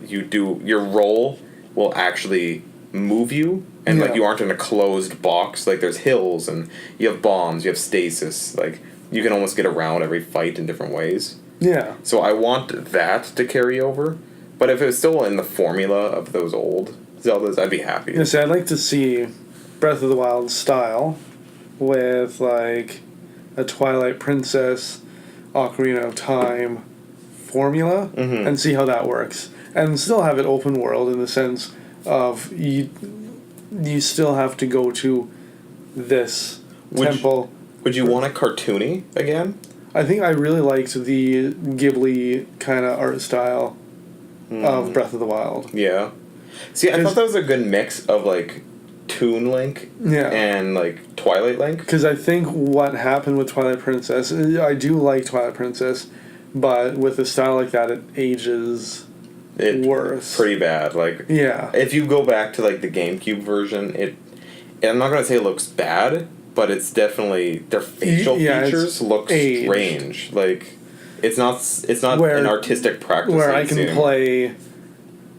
roll will actually move you, and, like, Yeah. you aren't in a closed box. Like, there's hills, and you have bombs, you have stasis. Like, you can almost get around every fight in different ways. Yeah. So I want that to carry over. But if it was still in the formula of those old Zeldas, I'd be happy. Yeah, see, I'd like to see Breath of the Wild style with like a Twilight Princess, Ocarina of Time formula and see how that works. And still have it open world in the sense of you still have to go to this temple. Would you want it cartoony again? I think I really liked the Ghibli kind of art style of Breath of the Wild. Yeah. See, I thought that was a good mix of, like, Toon Link Yeah. and, like, Twilight Link. Because I think what happened with Twilight Princess, I do like Twilight Princess, but with a style like that, it ages worse. Pretty bad. Like, Yeah. if you go back to, like, the GameCube version, I'm not going to say it looks bad, but it's definitely their facial Yeah, features it's look aged. strange. Like it's not Where- an artistic practice. Where that I you see can anymore. play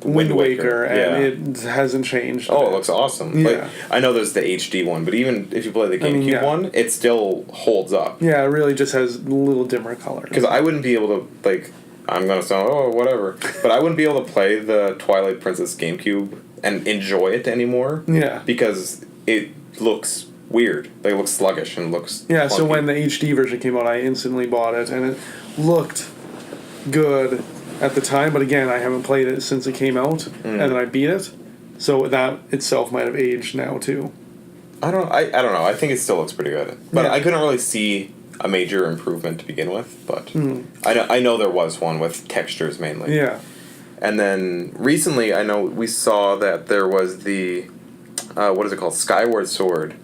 Wind Waker, and yeah. it hasn't changed. Oh, it looks awesome. Yeah. Like I know there's the HD one, but even if you play the GameCube yeah. one, it still holds up. Yeah, it really just has a little dimmer colors. Because I wouldn't be able to, like, I'm gonna sound, whatever, but I wouldn't be able to play the Twilight Princess GameCube and enjoy it anymore. Yeah. Because it looks weird. Like, it looks sluggish and looks Yeah, so clunky. when the HD version came out, I instantly bought it, and it looked good at the time, but again, I haven't played it since it came out, and then I beat it, so that itself might have aged now, too. I don't know. I think it still looks pretty good. But Yeah. I couldn't really see a major improvement to begin with, but I know there was one with textures mainly. Yeah. And then recently, I know we saw that there was the, what is it called? Skyward Sword.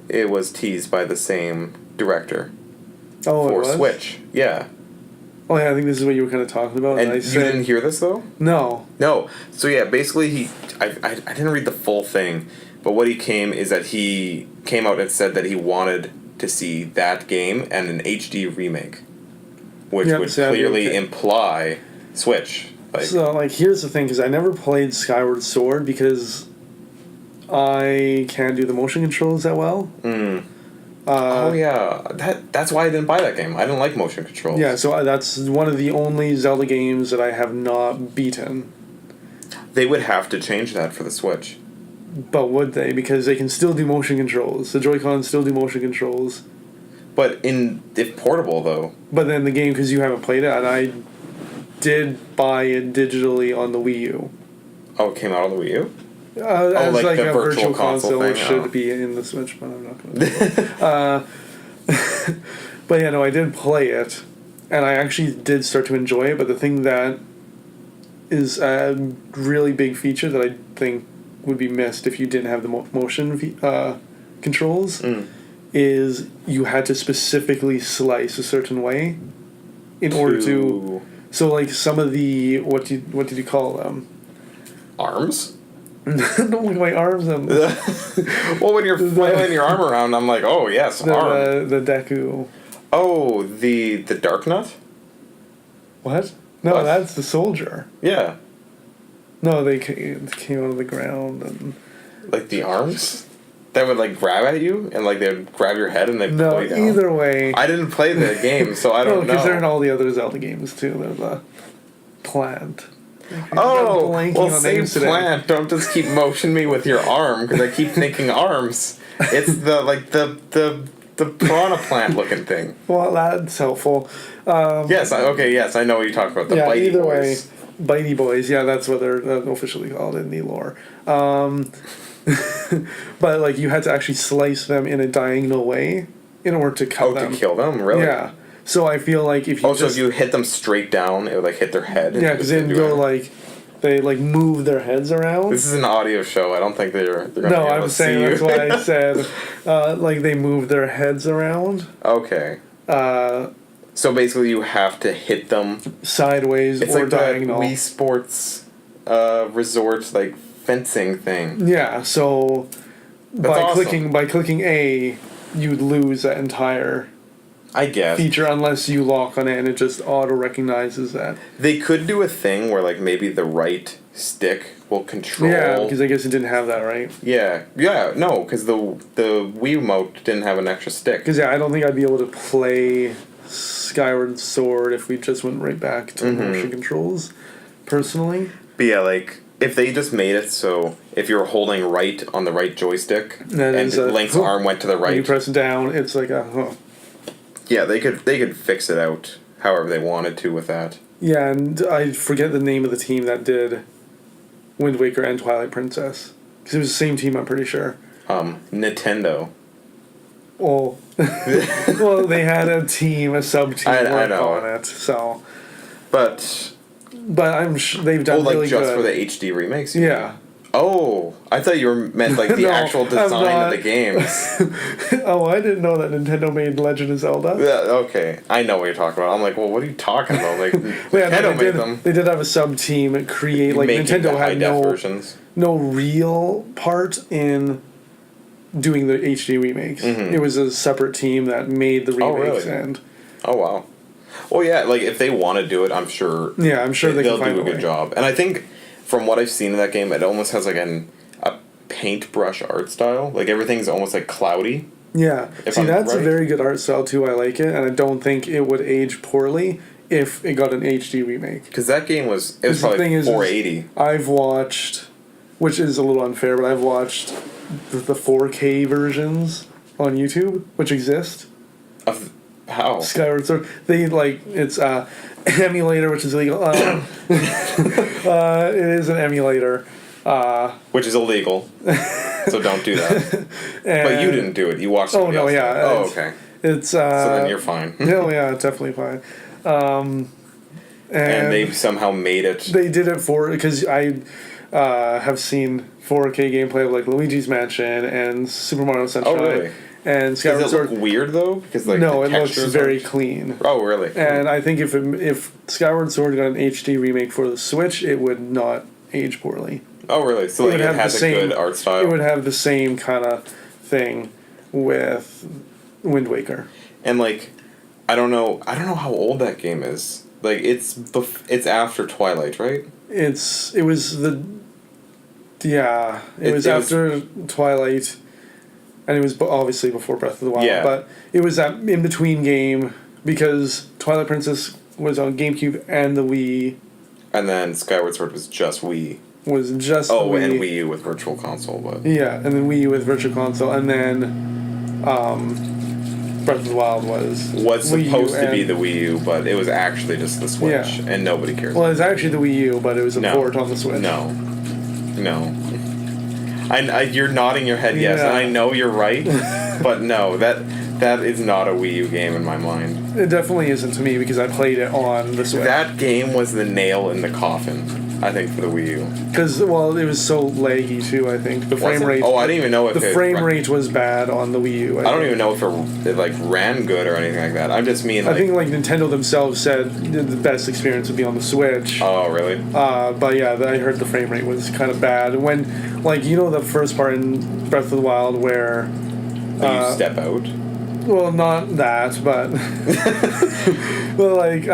It was teased by the same director Oh, for it was? Switch. Yeah. Oh, yeah, I think this is what you were kind of talking about. And I you didn't hear this, though? No. No. So, yeah, basically, I didn't read the full thing, but what he came out and said that he wanted to see that game and an HD remake, which Yeah, would so that'd be clearly okay. imply Switch. Like, So, like, here's the thing, because I never played Skyward Sword because I can't do the motion controls that well. oh yeah, that's why I didn't buy that game. I didn't like motion controls. Yeah, so that's one of the only Zelda games that I have not beaten. They would have to change that for the Switch. But would they? Because they can still do motion controls. The Joy-Cons still do motion controls. But if portable though. But then the game, because you haven't played it, and I did buy it digitally on the Wii U. Oh, it came out on the Wii U? As like the a virtual console it thing? should Oh. be in the Switch, but I'm not going to. But yeah, no, I did play it, and I actually did start to enjoy it, but the thing that is a really big feature that I think would be missed if you didn't have the motion controls is you had to specifically slice a certain way in order to... So, like, some of the... What did you call them? Arms? Don't look at my arms. Well, when you're flailing your arm around, I'm like, oh yes, arm. The Deku. Oh, the Dark Nut? What? No, What? that's the soldier. Yeah. No, they came out of the ground and... Like the arms? That would like grab at you and like they would grab your head and they'd No, pull you down. either way... I didn't play the game, so I don't know. because they're in all the other Zelda games, too. They're the plant. Oh, I'm blanking well, on same names today. plant. Don't just keep motion me with your arm because I keep thinking arms. It's the piranha plant looking thing. Well, that's helpful. Yes, I know what you're talking about. The Yeah, bitey either boys. way, Bitey Boys, yeah, that's what they're officially called in the lore. But, like, you had to actually slice them in a diagonal way in order to cut them. To kill them, really? Yeah. So I feel like if you Also, just... if you hit them straight down, it would like hit their head. Yeah, because they go, like... They, like, move their heads around. This is an audio show. I don't think they're gonna No, be able I'm to saying see that's you. why I said, like, they move their heads around. Okay. So basically, you have to hit them. Sideways It's or like diagonal. the Wii Sports resort like fencing thing. Yeah, so That's awesome. by clicking A, you'd lose that entire I guess feature unless you lock on it and it just auto recognizes that. they could do a thing where like maybe the right stick will control. Yeah, because I guess it didn't have that, right? Yeah, no, because the Wii remote didn't have an extra stick. Because I don't think I'd be able to play Skyward Sword if we just went right back to motion controls, personally. But yeah, like if they just made it so if you're holding right on the right joystick That and is a Link's hook. arm went to the When you right, press it down, it's like a... Huh. yeah, they could fix it out however they wanted to with that. Yeah, and I forget the name of the team that did Wind Waker and Twilight Princess. Because it was the same team, I'm pretty sure. Nintendo. Well, well, they had a team, a sub-team I work know. on it, so... But I'm sure they've done like really just good. for the HD remakes. You Yeah. mean? Oh, I thought you meant like the No, actual I'm design not. of the games. Oh, I didn't know that Nintendo made Legend of Zelda. Yeah, okay, I know what you're talking about. I'm like, well, what are you talking about? Like, Yeah, no, Nintendo made them. They did have a sub-team create... Like, Making Nintendo the had high-def versions. no real part in doing the HD remakes. It was a separate team that made the remakes. really? And Oh wow. Well, yeah, like if they want to do it, I'm sure. yeah, I'm sure they'll can find do a good way. job. And I think from what I've seen in that game, it almost has like a paintbrush art style. Like everything's almost like cloudy. Yeah, If see, I'm that's a right. very good art style too. I like it, and I don't think it would age poorly if it got an HD remake. Because that game was The probably thing is 480. I've watched, which is a little unfair, but I've watched the 4K versions on YouTube, which exist. Of how? Skyward Sword. They it's emulator, which is illegal. It is an emulator. Which is illegal. So don't do that. But you didn't do it. You watched Oh somebody no, else do yeah. it. Oh, okay. It's So then you're fine. no, yeah, definitely fine. And they somehow made it. They did it because I have seen 4K gameplay of like Luigi's Mansion and Super Mario Sunshine. Oh, really? And Skyward Does it Sword. look weird though? Because like No, the it looks textures very aren't- clean. Oh, really? And I think if Skyward Sword got an HD remake for the Switch, it would not age poorly. Oh, really? So like it has a good art style. It would have the same kind of thing with Wind Waker. And like, I don't know how old that game is. Like it's after Twilight, right? It was after Twilight, and it was obviously before Breath of the Wild. Yeah. But it was that in between game because Twilight Princess was on GameCube and the Wii And then Skyward Sword was just Wii. was just Oh, the Wii. and Wii U with Virtual Console, but Yeah, and then Wii U with Virtual Console, and then Breath of the Wild was Wii U supposed to be and- the Wii U, but it was actually just the Switch, Yeah. and nobody cares. Well, it's actually the Wii U, but it was a No. port on the Switch. No. You're nodding your head yes, Yeah. and I know you're right, but no, that is not a Wii U game in my mind. It definitely isn't to me because I played it on the Switch. That game was the nail in the coffin, I think, for the Wii U. Because, well, it was so laggy too, I think. The frame Was it? rate. Oh, I didn't even know if the it frame ran- rate was bad on the Wii U. I don't even know if it like ran good or anything like that. I'm just mean like. I think like Nintendo themselves said the best experience would be on the Switch. Oh really? But yeah, I heard the frame rate was kind of bad. When, like, you know the first part in Breath of the Wild where... You step out. Well, not that, but... well, like,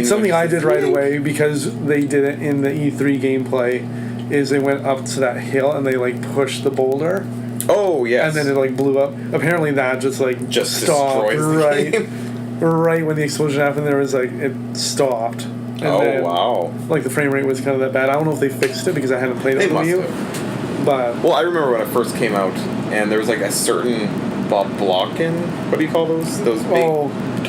something I did right away, because they did it in the E3 gameplay, is they went up to that hill and they, like, pushed the boulder, Oh yes. and then it, like, blew up. Apparently that just stopped destroys the right... game. Right when the explosion happened, there was, like, it stopped. And Oh then, wow. like, the frame rate was kind of that bad. I don't know if they fixed it, because I hadn't played it They on the must Wii U. have. But... Well, I remember when it first came out, and there was like a certain Boblockin. What do you call those? Those big,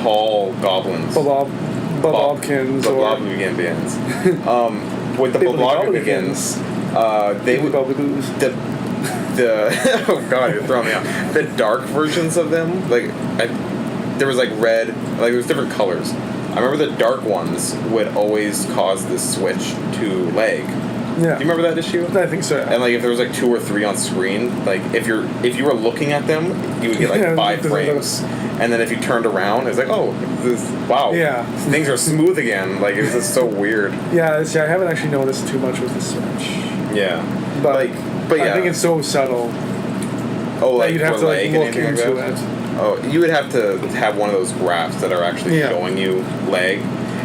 tall goblins. Bobobkins or... Boblobigans. With the Bibbidi-bobbidi-gins. Boblobigans, they would Bibbidi-bobbidi-boos. the oh god, you're throwing me off. The dark versions of them, like there was like red, like there was different colors. I remember the dark ones would always cause the Switch to lag. Yeah. Do you remember that issue? I think so. And like if there was like 2 or 3 on screen, like if you were looking at them, you would get like Yeah, 5 frames. And then if you turned around, it's like, oh, wow. Yeah. Things are smooth again. Like it's just so weird. Yeah, see, I haven't actually noticed too much with the Switch. Yeah. But, But yeah. I think it's so subtle oh, that like you'd have for to like lag and look anything into like it. that? Oh, you would have to have one of those graphs that are actually Yeah. showing you lag.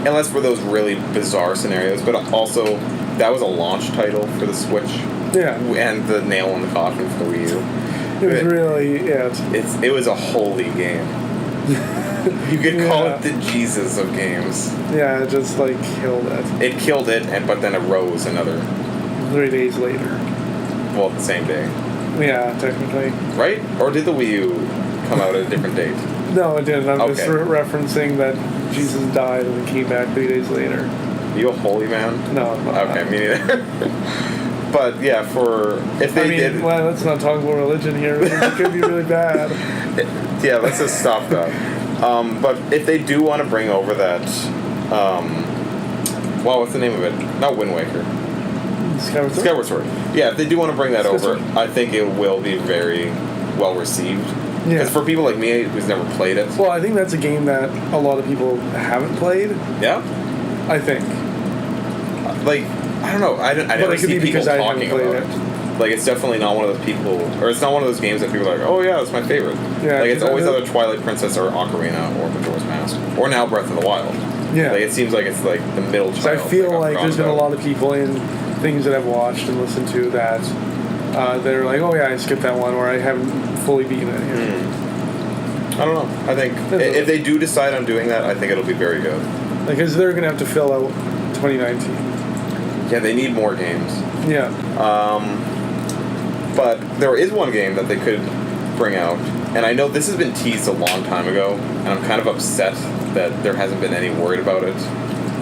Unless for those really bizarre scenarios. But also, that was a launch title for the Switch. Yeah. And the nail in the coffin for the Wii U. It was really it. It was a holy game. You could call Yeah. it the Jesus of games. Yeah, it just like killed it. It killed it, but then it rose another, 3 days later. well, the same day. Yeah, technically. Right? Or did the Wii U come out at a different date? No, it didn't. I'm just Okay. referencing that Jesus died and then came back 3 days later. You a holy man? No, I'm not. Okay, me neither. But yeah, if they did, well, let's not talk about religion here. It could be really bad. yeah, let's just stop that. But if they do want to bring over that, wow, what's the name of it? Not Wind Waker. Skyward Sword? Skyward Sword. Yeah, if they do want to bring that Skyward over, Sword. I think it will be very well received. Yeah. Because for people like me who's never played it, Well, I think that's a game that a lot of people haven't played. yeah, I think. like I don't know, I But never it could see be people because I haven't talking played about it. it. Like, it's definitely not one of those people, or it's not one of those games that people are like, oh yeah, that's my favorite. Yeah, like, it's always that- either Twilight Princess or Ocarina or Majora's Mask, or now Breath of the Wild. Yeah. Like, it seems like it's like the middle child. So I feel I've like there's been a forgotten lot of people in things that I've watched and listened to that they're like, oh yeah, I skipped that one, or I haven't fully beaten it. I don't know. I think if they do decide on doing that, I think it'll be very good. Because they're going to have to fill out 2019. Yeah, they need more games. Yeah. But there is one game that they could bring out, and I know this has been teased a long time ago, and I'm kind of upset that there hasn't been any word about it.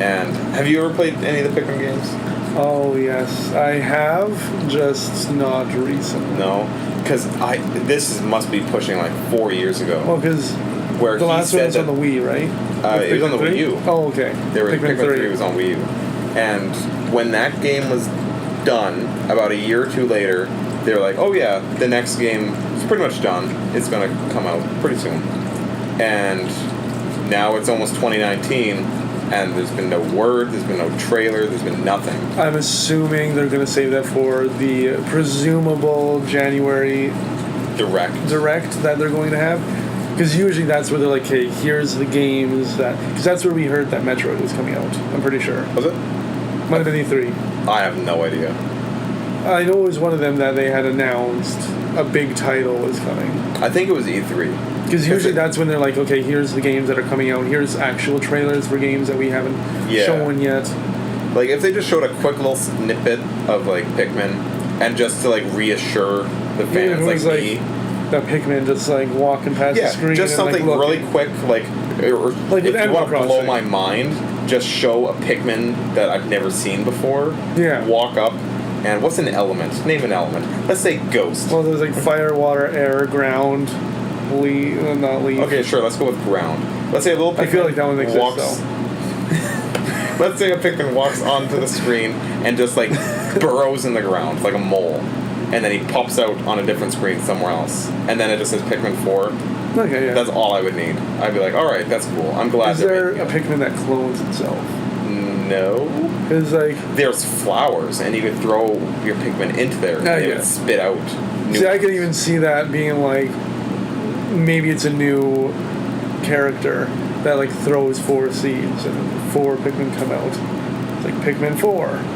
And have you ever played any of the Pikmin games? Oh, yes. I have, just not recently. No? Because must be pushing like 4 years ago. Well, because where the he last one said was on the that- Wii, right? it was on the Pikmin Wii 3? U. Oh, okay. Pikmin 3 was on Wii U. And when that game was done, about a year or two later, they were like, oh yeah, the next game is pretty much done. It's going to come out pretty soon. And now it's almost 2019, and there's been no word, there's been no trailer, there's been nothing. I'm assuming they're going to save that for the presumable January Direct. that they're going to have. Because usually that's where they're like, hey, here's the games that... Because that's where we heard that Metroid was coming out, I'm pretty sure. Was it? Might have been E3. I have no idea. I know it was one of them that they had announced a big title was coming. I think it was E3. Because usually that's when they're like, okay, here's the games that are coming out. Here's actual trailers for games that we haven't shown yet. Like, if they just showed a quick little snippet of, like, Pikmin, and just to, like, reassure the Even if fans it like was me... that Pikmin just like walking past the screen. just and, something like, really quick, like or Like if with you want to Animal blow Crossing. my mind, just show a Pikmin that I've never seen before. Yeah. Walk up, and what's an element? Name an element. Let's say ghost. Well, there's like fire, water, air, ground, not leaf. Okay, sure. Let's go with ground. Let's say a little Pikmin I feel like that one exists walks. Let's say a Pikmin walks onto the screen and just like burrows in the ground like a mole. And then he pops out on a different screen somewhere else. And then it just says Pikmin 4. Okay, yeah. That's all I would need. I'd be like, alright, that's cool. I'm glad Is they're there a making it. Pikmin that clones itself? No. Because like, There's flowers, and you could throw your Pikmin into there, and it yeah. would spit out new... see, I could even see that being like, maybe it's a new character that like throws 4 seeds and 4 Pikmin come out. It's like Pikmin 4.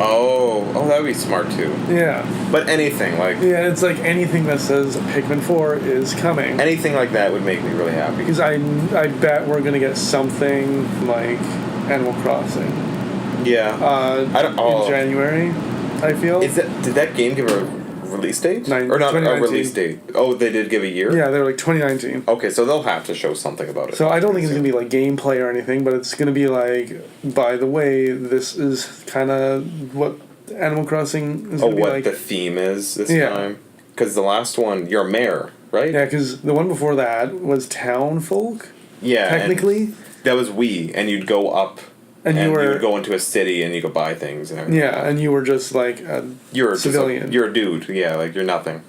Oh, that would be smart, too. Yeah. But anything, like... Yeah, it's like anything that says Pikmin 4 is coming. Anything like that would make me really happy. Because I bet we're going to get something like Animal Crossing Yeah. I don't... Oh. in January, I feel. Did that game give a release date? Or not a 2019. release date. Oh, they did give a year? Yeah, they're like 2019. Okay, so they'll have to show something about it. So I don't think it's going to be like gameplay or anything, but it's going to be like, by the way, this is kind of what Animal Crossing is going to be what like. the theme is this Yeah. time? Because the last one, you're a mayor, right? Yeah, because the one before that was Town Folk, Yeah. and technically. that was Wii, and you'd go up, And you you were... would go into a city, and you could buy things. And everything. Yeah, and you were just like a You're civilian. You're a dude. Yeah, like you're nothing.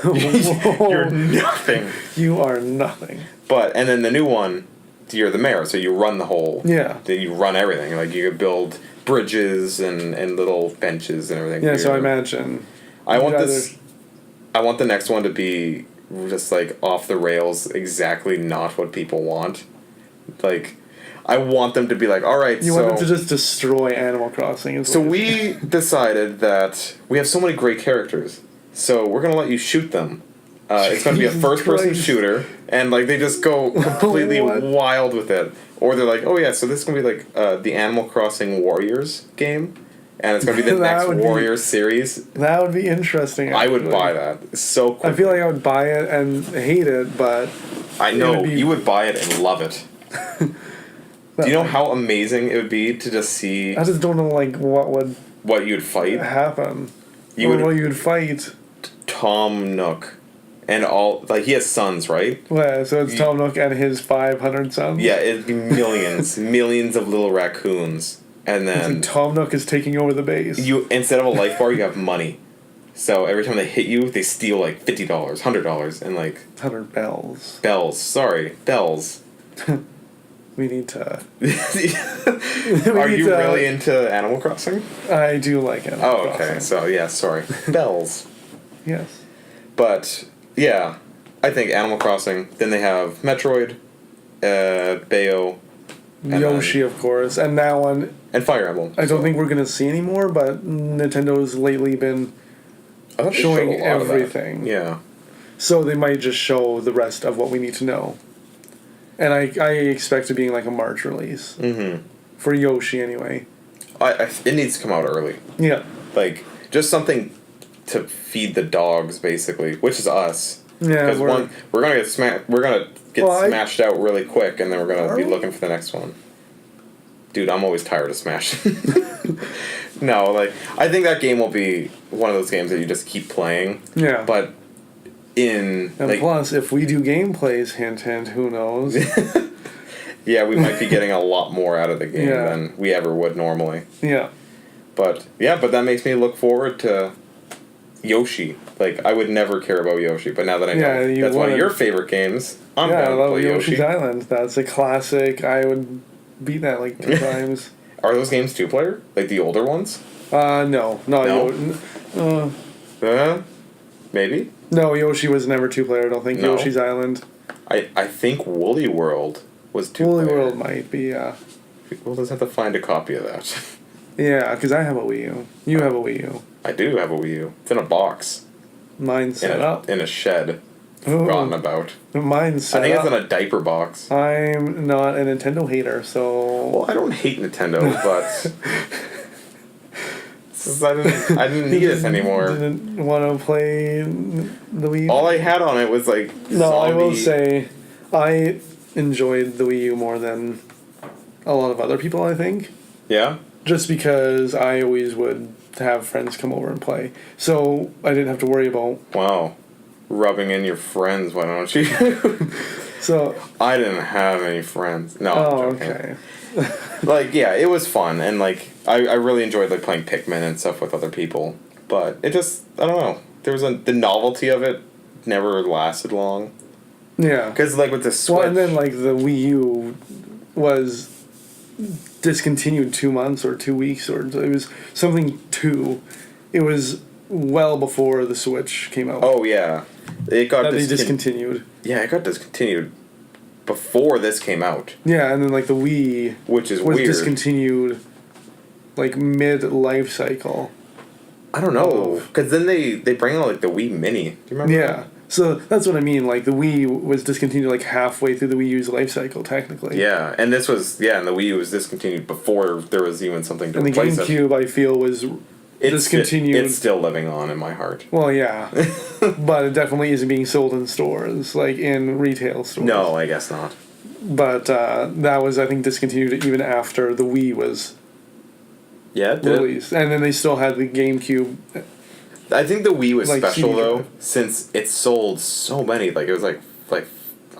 Whoa. You're nothing. You are nothing. And then the new one, you're the mayor, so you run the whole. Yeah. Then you run everything. Like you could build bridges and little benches and everything. Yeah, so I You're- imagine. I want you'd this. I want the next one to be just like off the rails, exactly not what people want. Like, I want them to be like, all right, You so. want them to just destroy Animal Crossing. Is So what it we is. decided that we have so many great characters, so we're gonna let you shoot them. It's gonna be a Jesus first-person Christ. shooter, and like they just go completely What? wild with it. Or they're like, oh yeah, so this is gonna be like the Animal Crossing Warriors game, and it's gonna be the That next would be- Warriors series. That would be interesting. I would actually. buy that. It's so cool. I feel like I would buy it and hate it, but I it know would be- you would buy it and love it. Do you know how amazing it would be to just see I just don't know like what would what you'd fight? happen. You or would what you would fight. Tom Nook, and all like he has sons, right? Yeah, so it's Tom Nook and his 500 sons. Yeah, it'd be millions, millions of little raccoons, and then And Tom Nook is taking over the base. you instead of a life bar, you have money. So every time they hit you, they steal like $50, $100, and like 100 bells. bells. Sorry, bells. We need to. Are you really into Animal Crossing? I do like it. Oh, okay. So, yeah, sorry. Bells. Yes. But, yeah, I think Animal Crossing. Then they have Metroid, Bayo, Yoshi, of course. And that one, and Fire Emblem. I don't think we're going to see anymore, but Nintendo's lately been I thought they showing showed a lot of that. everything. Yeah. So they might just show the rest of what we need to know. And I expect it being like a March release. Mm-hmm. For Yoshi, anyway. It needs to come out early. Yeah. Like, just something to feed the dogs, basically, which is us. Yeah, Because we're gonna get smashed out really quick, and then we're gonna be looking for the next one. Dude, I'm always tired of Smash. No, like, I think that game will be one of those games that you just keep playing. Yeah. But and plus, if we do gameplays, hint, hint, who knows? Yeah, we might be getting a lot more out of the game than we ever would normally. Yeah. But that makes me look forward to Yoshi. Like, I would never care about Yoshi, but now that I know that's one of your favorite games, I'm down to play Yoshi's Yoshi. Island. That's a classic. I would beat that like 2 times. Are those games 2-player? Like the older ones? No. Maybe? No, Yoshi was never 2-player, I don't think. No. Yoshi's Island. I think Woolly World was 2-player. Woolly World might be, yeah. We'll just have to find a copy of that. Yeah, because I have a Wii U. You have a Wii U. I do have a Wii U. It's in a box. Mine's set up. In a shed. Ooh. Forgotten about. Mine's set up. I think it's in a diaper box. I'm not a Nintendo hater, so... Well, I don't hate Nintendo, but... I didn't need it anymore. Didn't want to play the Wii U? All I had on it was, like, No, I will say, I enjoyed the Wii U more than a lot of other people, I think. Yeah? Just because I always would have friends come over and play. So I didn't have to worry about... Wow. Rubbing in your friends, why don't you? So... I didn't have any friends. No, I'm joking. Okay. Like, yeah, it was fun, and, like, I really enjoyed, like, playing Pikmin and stuff with other people. But it just, I don't know. There was the novelty of it never lasted long. Yeah. Because, like, with the Switch... Well, and then, like, the Wii U was discontinued 2 months or 2 weeks, or it was something It was well before the Switch came out. Oh, yeah. It got discontinued. Yeah, it got discontinued before this came out. Yeah, and then, like, the Wii... Which is was weird. Discontinued, like, mid-life cycle. I don't know. Because then they bring out, like, the Wii Mini. Do you remember that? So that's what I mean. Like, the Wii was discontinued, like, halfway through the Wii U's life cycle, technically. Yeah, and this was... Yeah, and the Wii U was discontinued before there was even something to replace it. And the GameCube, I feel, was discontinued. It's still living on in my heart. Well, yeah. But it definitely isn't being sold in stores, like, in retail stores. No, I guess not. But that was, I think, discontinued even after the Wii was released. And then they still had the GameCube... I think the Wii was like special CD though, drive. since it sold so many. Like, it was like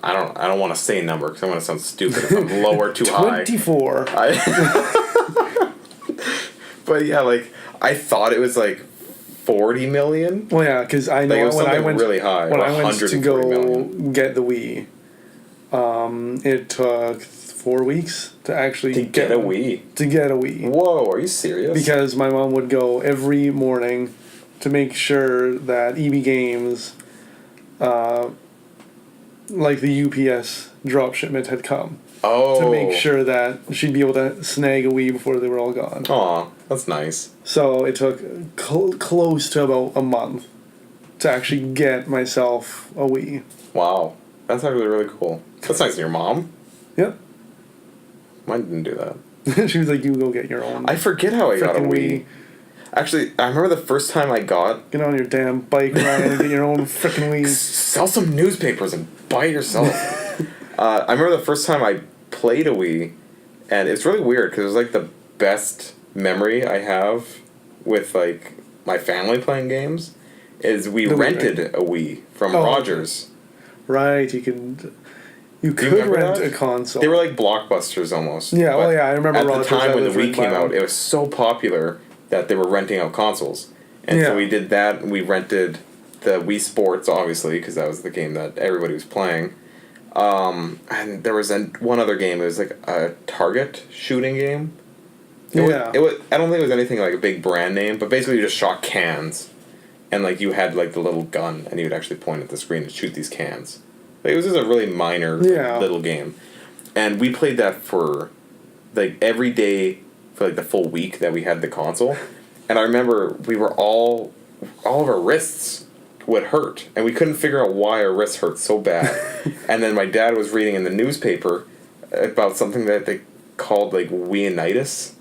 I don't want to say a number because I'm gonna sound stupid if I'm low or too high. 24. But yeah, like, I thought it was like 40 million. Well, yeah, because I know Like, it was when I something went really high. when I went to go 140 million. get the Wii, it took 4 weeks to actually get a Wii. To get a Wii. Whoa, are you serious? Because my mom would go every morning to make sure that EB Games, like the UPS drop shipment had come. Oh. To make sure that she'd be able to snag a Wii before they were all gone. Aw, that's nice. So it took close to about a month to actually get myself a Wii. Wow, that's actually really cool. That's nice of your mom. Yep. Mine didn't do that. She was like, "You go get your own." I forget how I got a frickin' Wii. Actually, I remember the first time I got... Get on your damn bike, Ryan, and get your own frickin' Wii. Sell some newspapers and buy it yourself. I remember the first time I played a Wii, and it's really weird because it was like the best memory I have with like my family playing games. Is we rented a Wii from Rogers. Right, you could rent a console. They were like Blockbusters almost. Yeah, well, yeah, I remember at Rogers. the time when the Wii came out, it was so popular that they were renting out consoles. And so we did that, and we rented the Wii Sports, obviously, because that was the game that everybody was playing. And there was one other game. It was like a target shooting game. It was, I don't think it was anything like a big brand name, but basically you just shot cans. And like you had like the little gun, and you would actually point at the screen and shoot these cans. Like, it was just a really minor little game. And we played that for like every day for like the full week that we had the console. And I remember we were all of our wrists would hurt, and we couldn't figure out why our wrists hurt so bad. And then my dad was reading in the newspaper about something that they called like weenitis.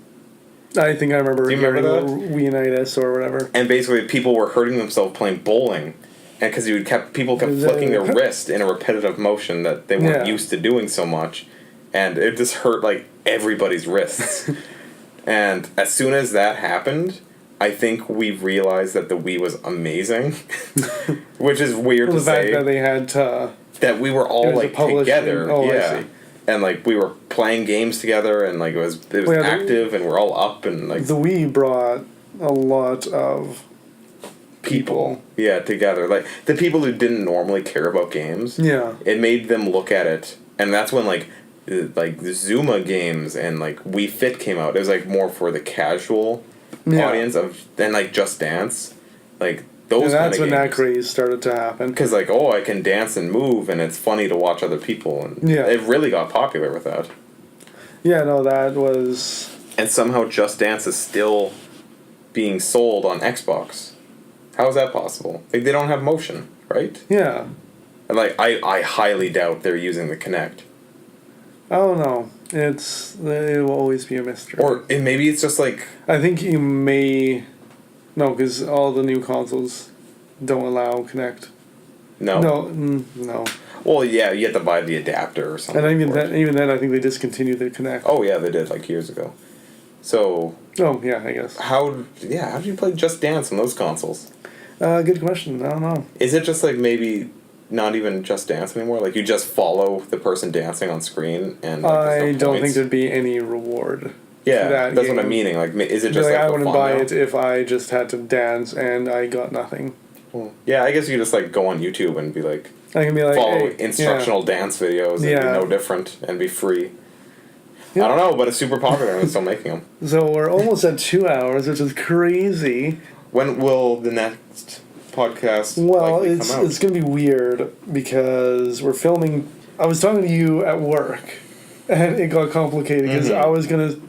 I think I remember. Do you remember that? Weenitis or whatever. And basically, people were hurting themselves playing bowling, and because people kept flicking their wrist in a repetitive motion that they weren't used to doing so much, and it just hurt like everybody's wrists. And as soon as that happened, I think we realized that the Wii was amazing, which is weird to say. The fact that they had that we were all like together, I see. And like we were playing games together, and like it was active, and we're all up, and like the Wii brought a lot of people together. Like the people who didn't normally care about games, it made them look at it, and that's when like the Zuma games and like Wii Fit came out. It was like more for the casual audience than like Just Dance, like those. And that's when that craze started to happen. Because like, oh, I can dance and move, and it's funny to watch other people, and it really got popular with that. Yeah, no, that was. And somehow Just Dance is still being sold on Xbox. How is that possible? Like, they don't have motion, right? Yeah. And like, I highly doubt they're using the Kinect. I don't know. It will always be a mystery. Or maybe it's just like... I think you may... No, because all the new consoles don't allow Kinect. No? No. Well, yeah, you have to buy the adapter or something. And even then, I think they discontinued the Kinect. Oh, yeah, they did, like, years ago. So... Oh, yeah, I guess. How do you play Just Dance on those consoles? Good question. I don't know. Is it just, like, maybe... not even Just Dance anymore? Like, you just follow the person dancing on screen, and like, I don't think there'd be any reward. Yeah, that's what I'm meaning. Like, is it just like I wouldn't buy now? it if I just had to dance and I got nothing. Well, yeah, I guess you just like go on YouTube and be like, I can be like, follow instructional dance videos and be no different and be free. Yeah. I don't know, but it's super popular and they're still making them. So we're almost at 2 hours, which is crazy. When will the next podcast it's come out? It's going to be weird because we're filming... I was talking to you at work, and it got complicated because I was going to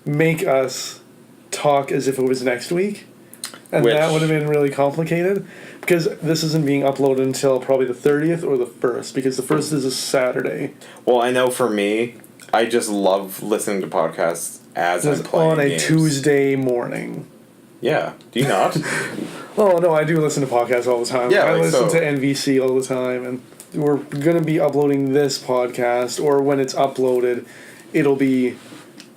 make us talk as if it was next week, and that would have been really complicated because this isn't being uploaded until probably the 30th or the 1st, because the 1st is a Saturday. Well, I know for me, I just love listening to podcasts as I'm playing on a games. Tuesday morning. Yeah. Do you not? Oh, no, I do listen to podcasts all the time. Yeah, I listen to NVC all the time, and we're going to be uploading this podcast, or when it's uploaded, it'll be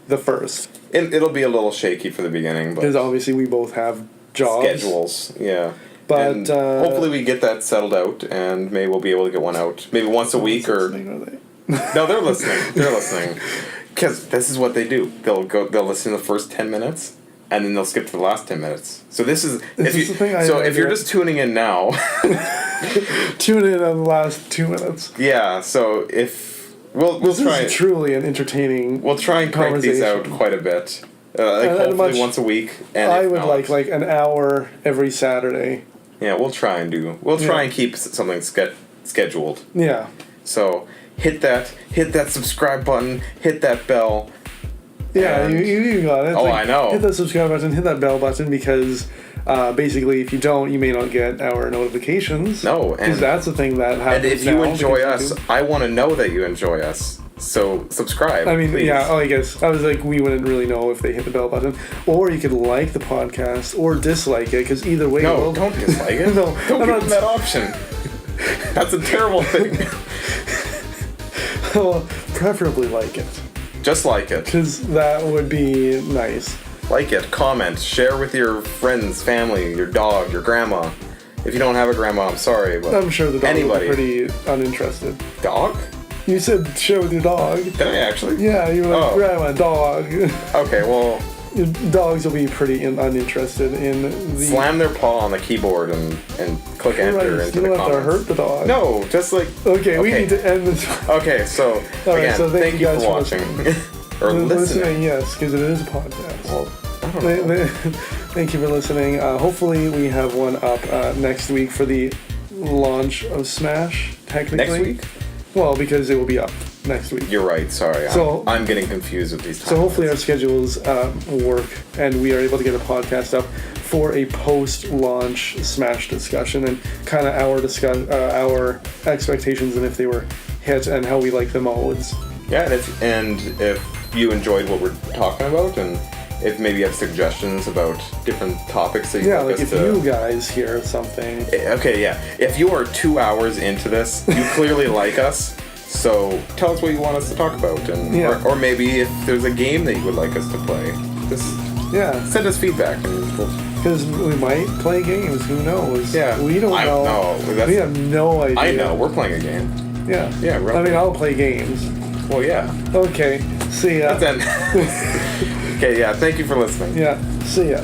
the 1st. It'll be a little shaky for the beginning, but... Because obviously we both have jobs. Schedules, yeah. But and hopefully we get that settled out, and maybe we'll be able to get one out. Maybe once a week, or... No, they're listening. They're listening. Because this is what they do. They'll listen to the first 10 minutes, and then they'll skip to the last 10 minutes. So this is... If you're just tuning in now... Tune in on the last 2 minutes. Yeah, so if... We'll this try... is truly an entertaining We'll try and crank these out quite a bit. Hopefully once a week. And I would like an hour every Saturday. Yeah, we'll try and do... We'll try and keep something scheduled. Yeah. So... Hit that subscribe button, hit that bell. Yeah, you got it. I know. Hit that subscribe button, hit that bell button, because basically if you don't, you may not get our notifications. No. Because that's the thing that happens. And if you enjoy us, I want to know that you enjoy us. So subscribe, please. I guess. I was like, we wouldn't really know if they hit the bell button. Or you could like the podcast, or dislike it, because either way... No, don't dislike it. No, don't give them that option. That's a terrible thing. Well, preferably like it. Just like it. Because that would be nice. Like it, comment, share with your friends, family, your dog, your grandma. If you don't have a grandma, I'm sorry, but I'm sure the dog would be pretty uninterested. Dog? You said share with your dog. Did I actually? Yeah, you were like, grandma, dog. Okay, well, dogs will be pretty uninterested in the. Slam their paw on the keyboard and click enter Right, into you the don't have to comments. hurt the dog. No, just like. Okay, we need to end this. Okay, so All right, again, so thank you guys for watching or listening. Yes, because it is a podcast. Well, I don't know. Thank you for listening. Hopefully, we have one up next week for the launch of Smash. Technically, Next week? Well, because it will be up next week. You're right. Sorry, So- I'm getting confused with these. So hopefully our schedules work and we are able to get a podcast up for a post-launch Smash discussion and kind of our expectations and if they were hit and how we like the modes. Yeah, and if you enjoyed what we're talking about, and if maybe you have suggestions about different topics that you'd Yeah, like like us if to. you guys hear something. Okay, yeah. If you are 2 hours into this, you clearly like us. So tell us what you want us to talk about, and Yeah. or maybe if there's a game that you would like us to play, just Yeah, send us feedback, and we'll. because we might play games. Who knows? Yeah. we don't I know. know, that's- We have no idea. I know we're playing a game. Yeah. Yeah, really. I mean, I'll play games. Well, yeah. Okay. See ya. Then. Okay, yeah. Thank you for listening. Yeah. See ya.